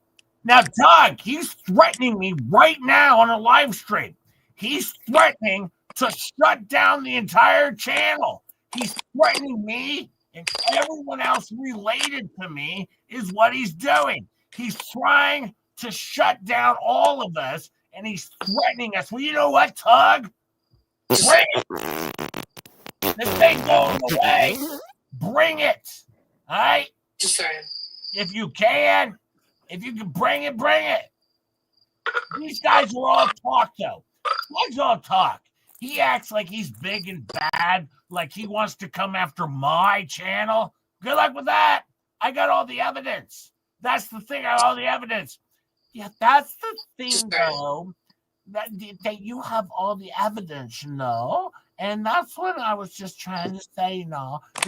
Now, Todd, he's threatening me right now on a live stream. He's threatening to shut down the entire channel. He's threatening me, and everyone else related to me is what he's doing. He's trying to shut down all of us, and he's threatening us. Well, you know what, Tug? Bring it. This ain't going away. Bring it. All right? If you can bring it, bring it. These guys are all talk, though. Tug's all talk. He acts like he's big and bad, like he wants to come after my channel. Good luck with that. I got all the evidence. That's the thing. I got all the evidence. Yeah, that's the thing, though, that you have all the evidence, And that's what I was just trying to say, is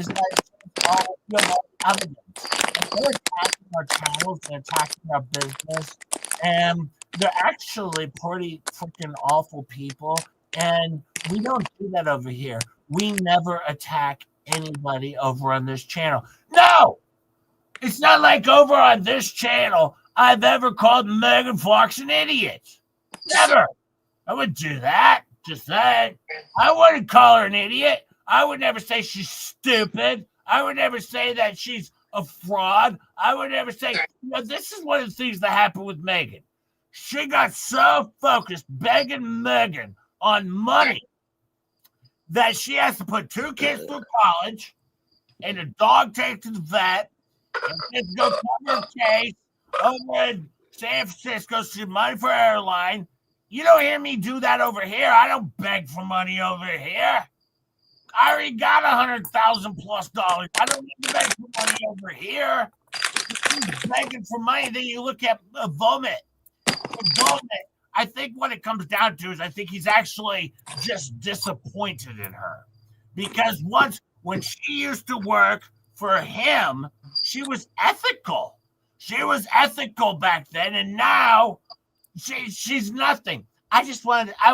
that all the evidence. And they're attacking our channels, they're attacking our business, and they're actually pretty freaking awful people. And we don't do that over here. We never attack anybody over on this channel. No! It's not like over on this channel I've ever called Megan Fox an idiot. Never. I wouldn't do that. Just saying. I wouldn't call her an idiot. I would never say she's stupid. I would never say that she's a fraud. I would never say, this is one of the things that happened with Megan. She got so focused begging Megan on money that she has to put 2 kids through college and a dog take to the vet and just go cover a case over in San Francisco, see money for airline. You don't hear me do that over here. I don't beg for money over here. I already got $100,000+ dollars. I don't need to beg for money over here. You're begging for money, then you look at Vomit. I think what it comes down to is I think he's actually just disappointed in her. Because when she used to work for him, she was ethical. She was ethical back then, and now she's nothing. I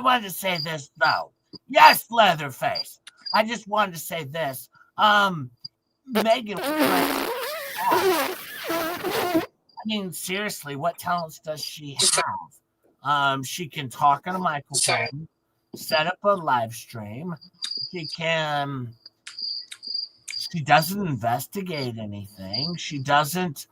wanted to say this, though. Yes, Leatherface. I just wanted to say this. Megan, I mean, seriously, what talents does she have? She can talk on a microphone, set up a live stream. She doesn't investigate anything. She doesn't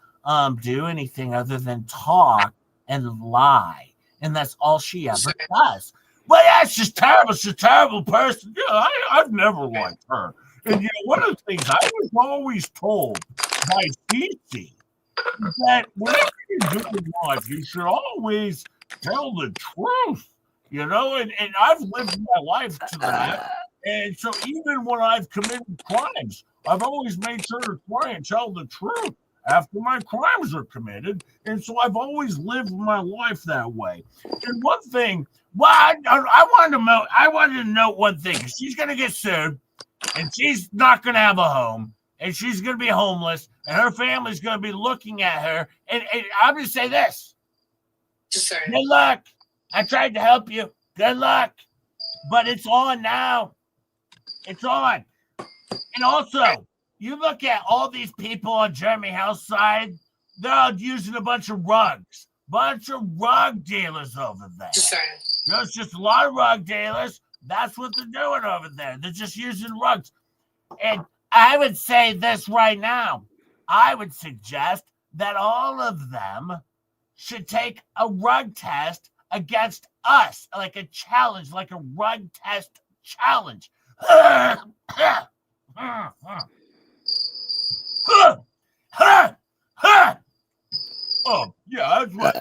do anything other than talk and lie. And that's all she ever does. Well, yeah, she's terrible. She's a terrible person. Yeah, I've never liked her. And one of the things I was always told by Cece is that whenever you do in life, you should always tell the truth, and I've lived my life to that. And so even when I've committed crimes, I've always made sure to try and tell the truth after my crimes are committed. And so I've always lived my life that way. And one thing, I wanted to note one thing, because she's going to get sued, and she's not going to have a home, and she's going to be homeless, and her family's going to be looking at her. And I'm going to say this. Good luck. I tried to help you. Good luck. But it's on now. It's on. And also, you look at all these people on Jeremy House side, they're all using a bunch of rugs. Bunch of rug dealers over there. There's just a lot of rug dealers. That's what they're doing over there. They're just using rugs. And I would say this right now. I would suggest that all of them should take a rug test against us, like a challenge, like a rug test challenge. Oh, yeah, that's right.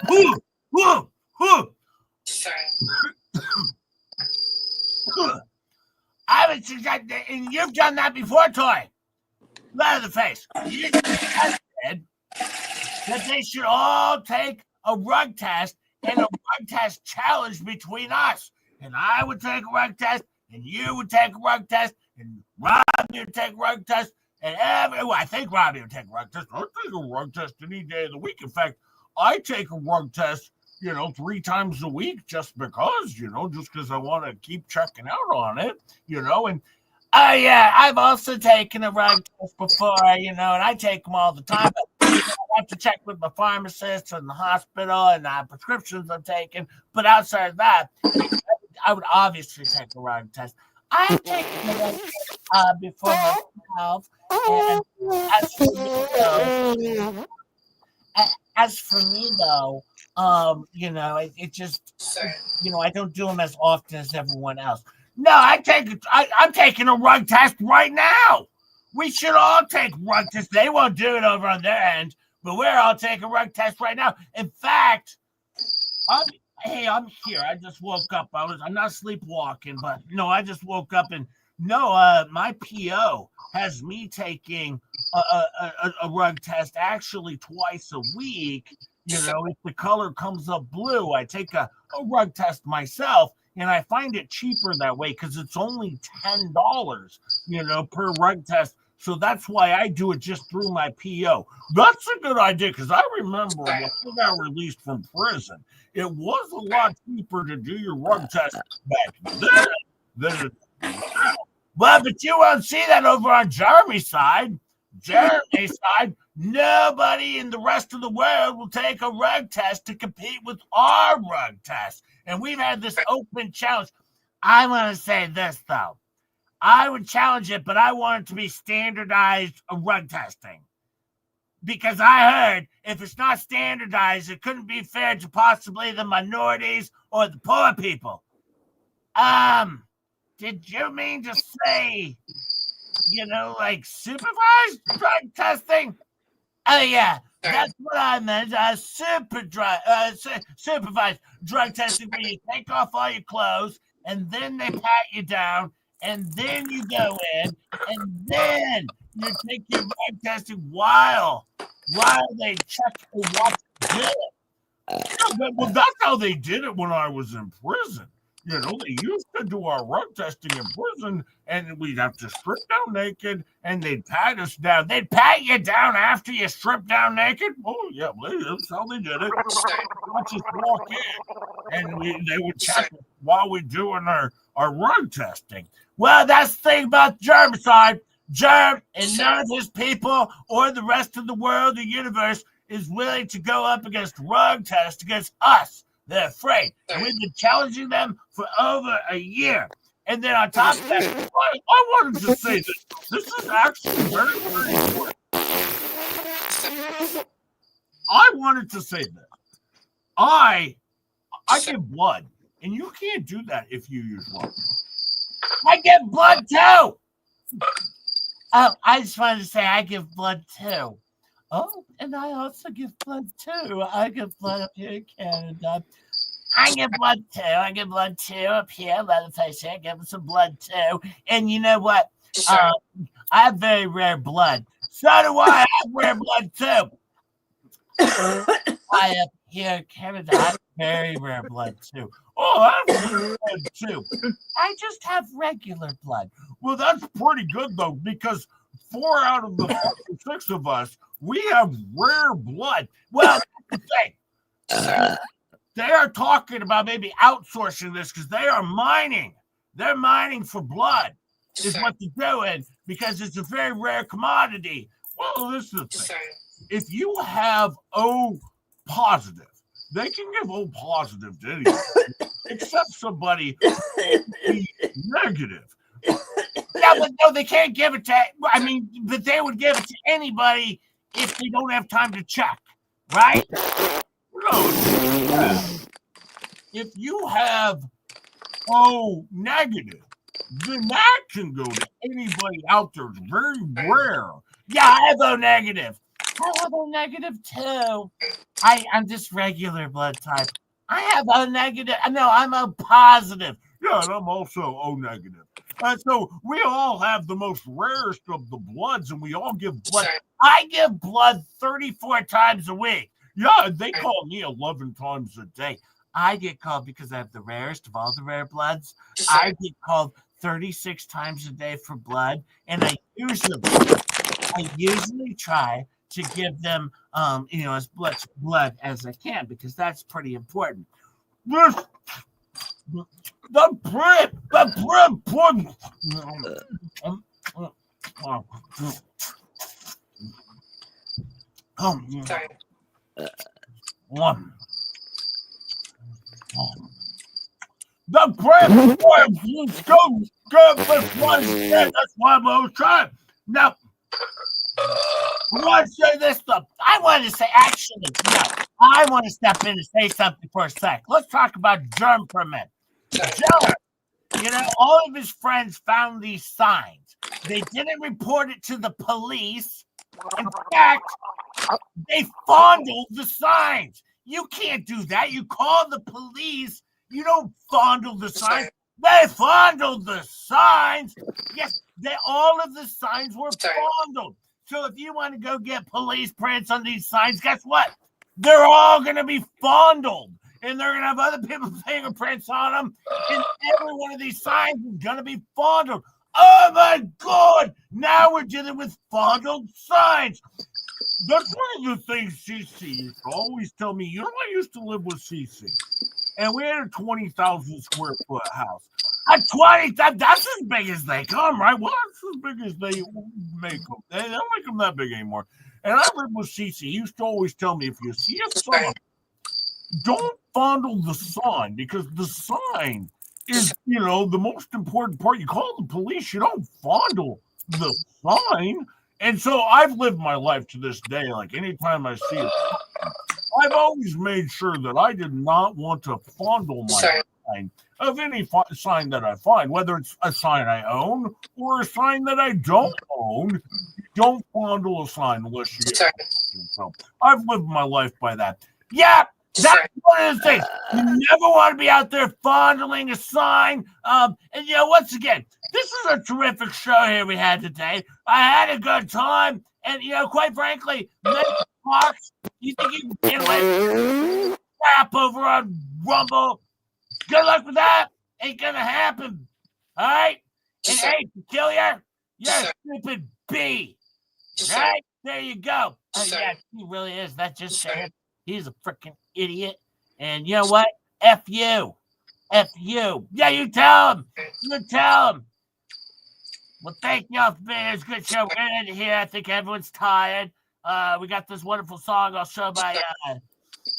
I would suggest that, and you've done that before, Toy. Leatherface. You suggested that they should all take a rug test and a rug test challenge between us. And I would take a rug test, and you would take a rug test, and Robbie would take a rug test, and I think Robbie would take a rug test. I'd take a rug test any day of the week. In fact, I take a rug test, 3 times a week just because, just because I want to keep checking out on it, and yeah, I've also taken a rug test before, and I take them all the time. But I have to check with my pharmacist and the hospital and the prescriptions I'm taking. But outside of that, I would obviously take a rug test. I've taken a rug test before myself. And as for me, though, it just, I don't do them as often as everyone else. No, I'm taking a rug test right now. We should all take rug tests. They won't do it over on their end, but we're all taking a rug test right now. In fact, I'm here. I just woke up. I'm not sleepwalking, but no, I just woke up and my PO has me taking a rug test actually twice a week. If the color comes up blue, I take a rug test myself. And I find it cheaper that way because it's only $10, per rug test. So that's why I do it just through my PO. That's a good idea because I remember when I got released from prison, it was a lot cheaper to do your rug test back then than it is now. Well, but you won't see that over on Jeremy's side. Jeremy's side, nobody in the rest of the world will take a rug test to compete with our rug test. And we've had this open challenge. I want to say this, though. I would challenge it, but I want it to be standardized rug testing. Because I heard if it's not standardized, it couldn't be fair to possibly the minorities or the poor people. Did you mean to say, like supervised drug testing? Oh, yeah. That's what I meant. Supervised drug testing where you take off all your clothes and then they pat you down and then you go in and then you take your drug testing while they check what you did. Well, that's how they did it when I was in prison. They used to do our rug testing in prison, and we'd have to strip down naked, and they'd pat us down. They'd pat you down after you strip down naked? Oh, yeah, that's how they did it. Let's just walk in, and they would check us while we're doing our rug testing. Well, that's the thing about Germ's side. Germ and none of his people or the rest of the world, the universe, is willing to go up against rug tests against us. They're afraid. And we've been challenging them for over a year. And then on top of that, I wanted to say this. This is actually very, very important. I wanted to say this. I give blood. And you can't do that if you use blood. I give blood too. Oh, I just wanted to say I give blood too. Oh, and I also give blood too. I give blood up here in Canada. I give blood too. I give blood too up here. Leatherface here. I give some blood too. And you know what? I have very rare blood. So do I. I have rare blood too. I up here in Canada. I have very rare blood too. Oh, I have rare blood too. I just have regular blood. Well, that's pretty good though, because 4 out of the 6 of us, we have rare blood. Well, that's the thing. They are talking about maybe outsourcing this because they are mining. They're mining for blood is what they're doing because it's a very rare commodity. Well, this is the thing. If you have O positive, they can give O positive to anyone except somebody negative. Yeah, but no, they can't give it to, but they would give it to anybody if they don't have time to check, right? No. If you have O negative, then that can go to anybody out there. It's very rare. Yeah, I have O negative. I have O negative too. I'm just regular blood type. I have O negative. No, I'm O positive. Yeah, and I'm also O negative. So we all have the most rarest of the bloods, and we all give blood. I give blood 34 times a week. Yeah, they call me 11 times a day. I get called because I have the rarest of all the rare bloods. I get called 36 times a day for blood, and I usually try to give them, as much blood as I can, because that's pretty important. The that's why I'm always trying. Now, I want to say this stuff. I want to step in and say something for a sec. Let's talk about Germ for a minute. Germ, all of his friends found these signs. They didn't report it to the police. In fact, they fondled the signs. You can't do that. You call the police. You don't fondle the signs. They fondled the signs. Yes, all of the signs were fondled. So if you want to go get police prints on these signs, guess what? They're all going to be fondled. And they're going to have other people's fingerprints on them. And every one of these signs is going to be fondled. Oh, my God. Now we're dealing with fondled signs. That's one of the things Cece used to always tell me. I used to live with Cece. And we had a 20,000 square foot house. At 20,000, that's as big as they come, right? Well, that's as big as they make them. They don't make them that big anymore. And I lived with Cece. He used to always tell me, if you see a sign, don't fondle the sign, because the sign is, the most important part. You call the police, you don't fondle the sign. And so I've lived my life to this day, like anytime I see it, I've always made sure that I did not want to fondle my sign of any sign that I find, whether it's a sign I own or a sign that I don't own. You don't fondle a sign unless you get it. So I've lived my life by that. Yeah, that's one of the things. You never want to be out there fondling a sign. And once again, this is a terrific show here we had today. I had a good time. And, quite frankly, Fox, you think you can get away with crap over on Rumble? Good luck with that. Ain't gonna happen. All right? And hey, to kill you, you're a stupid bee. Right? There you go. Oh, yeah, he really is. That just said he's a freaking idiot. And you know what? F you. F you. Yeah, you tell him. You tell him. Well, thank y'all for being here. It's a good show. We're going to end it here. I think everyone's tired. We got this wonderful song I'll show by,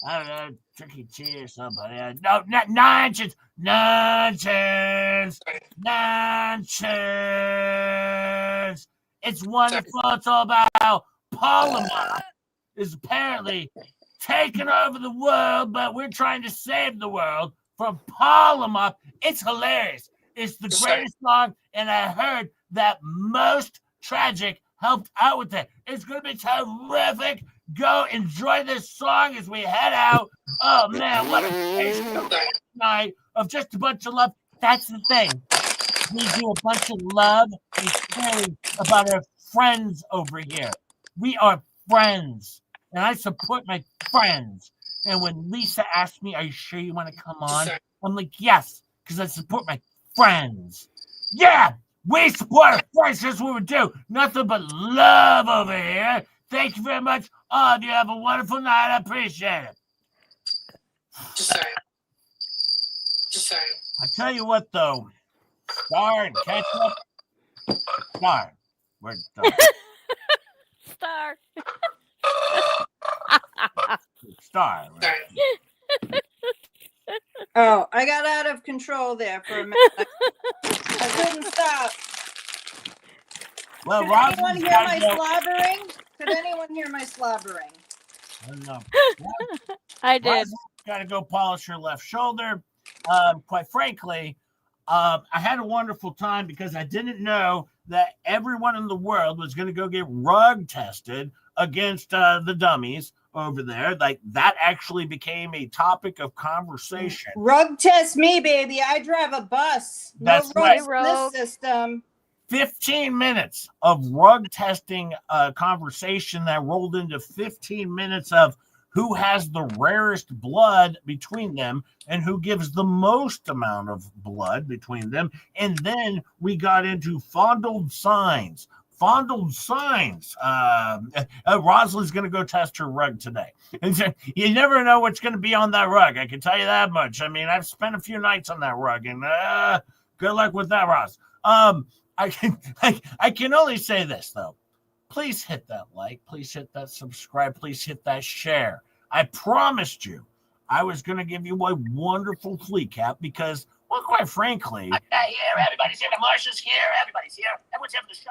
I don't know, Tricky T or somebody. No, not nonsense. Nonsense. Nonsense. It's wonderful. It's all about how Polymer is apparently taking over the world, but we're trying to save the world from Polymer. It's hilarious. It's the greatest song, and I heard that Most Tragic helped out with it. It's going to be terrific. Go enjoy this song as we head out. Oh, man, what a great night of just a bunch of love. That's the thing. We do a bunch of love and caring about our friends over here. We are friends, and I support my friends. And when Lisa asked me, are you sure you want to come on? I'm like, yes, because I support my friends. Yeah, we support our friends. That's what we do. Nothing but love over here. Thank you very much. All of you have a wonderful night. I appreciate it. I tell you what, though. Star and Ketchup. Star. We're done. Star. Star. Right? Oh, I got out of control there for a minute. I couldn't stop. Well, Could anyone hear my slobbering? Could anyone hear my slobbering? I don't know. I did. Got to go polish her left shoulder. Quite frankly, I had a wonderful time because I didn't know that everyone in the world was going to go get rug tested against the dummies over there. Like that actually became a topic of conversation. Rug test me, baby. I drive a bus. That's No right. rugs in this system. 15 minutes of rug testing conversation that rolled into 15 minutes of who has the rarest blood between them and who gives the most amount of blood between them. And then we got into fondled signs. Rosalind's going to go test her rug today. And so you never know what's going to be on that rug. I can tell you that much. I mean, I've spent a few nights on that rug, and good luck with that, Roz. I can only say this, though. Please hit that like. Please hit that subscribe. Please hit that share. I promised you I was going to give you a wonderful Fleacap because, well, quite frankly, I'm here. Everybody's here. Marsha's here. Everybody's here. Everyone's here for the show.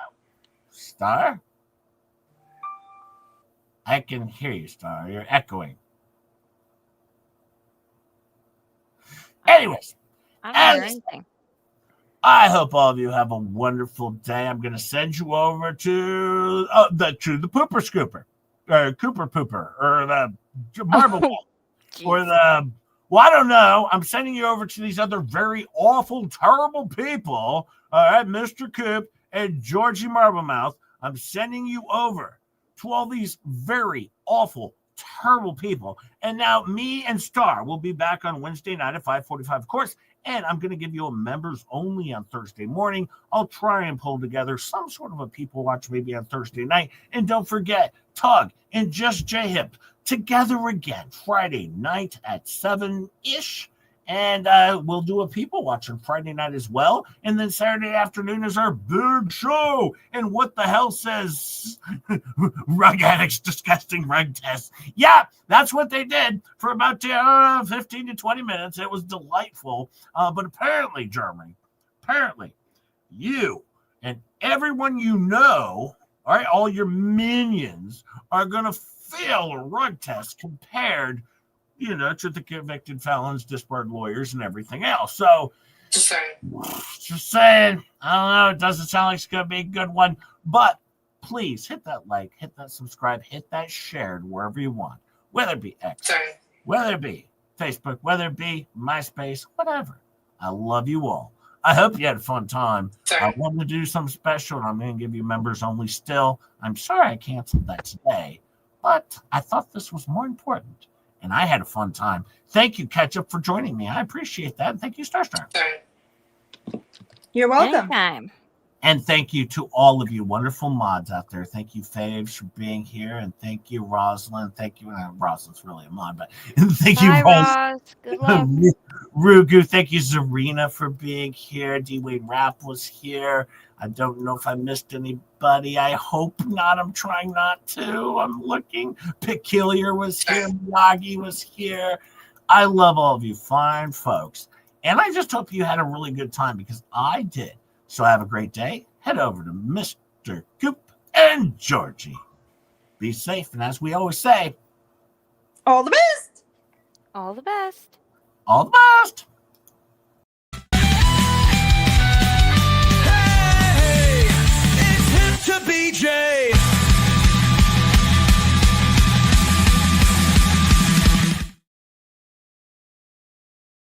Star? I can hear you, Star. You're echoing. Anyways. I don't hear anything. I hope all of you have a wonderful day. I'm going to send you over to the Pooper Scooper, or Cooper Pooper, or the Marble Ball, or the, well, I don't know. I'm sending you over to these other very awful, terrible people. All right, Mr. Coop and Georgie Marblemouth. I'm sending you over to all these very awful, terrible people. And now me and Star will be back on Wednesday night at 5:45, of course. And I'm going to give you a members only on Thursday morning. I'll try and pull together some sort of a people watch maybe on Thursday night. And don't forget, Tug and Just J-Hip together again Friday night at 7-ish. And we'll do a people watch on Friday night as well. And then Saturday afternoon is our big show. And What the Hell says Rug Addicts Disgusting Rug Test. Yeah, that's what they did for about 15 to 20 minutes. It was delightful. But apparently, Jeremy, you and everyone you know, all right, all your minions are going to fail a rug test compared to the convicted felons, disbarred lawyers, and everything else. So, just saying, I don't know. It doesn't sound like it's going to be a good one. But please hit that like, hit that subscribe, hit that shared wherever you want. Whether it be X, whether it be Facebook, whether it be MySpace, whatever. I love you all. I hope you had a fun time. I wanted to do something special, and I'm going to give you members only still. I'm sorry I canceled that today, but I thought this was more important. And I had a fun time. Thank you, Ketchup, for joining me. I appreciate that. And thank you, Star. You're welcome. Anytime. And thank you to all of you wonderful mods out there. Thank you, Faves, for being here. And thank you, Rosalind. Thank you. Rosalind's really a mod, but thank you, Roz. Good luck. Rugu. Thank you, Zarina, for being here. D-Wade Rap was here. I don't know if I missed anybody. I hope not. I'm trying not to. I'm looking. Peculiar was here. Miyagi was here. I love all of you fine folks. And I just hope you had a really good time because I did. So have a great day. Head over to Mr. Coop and Georgie. Be safe. And as we always say, all the best. All the best. All the best.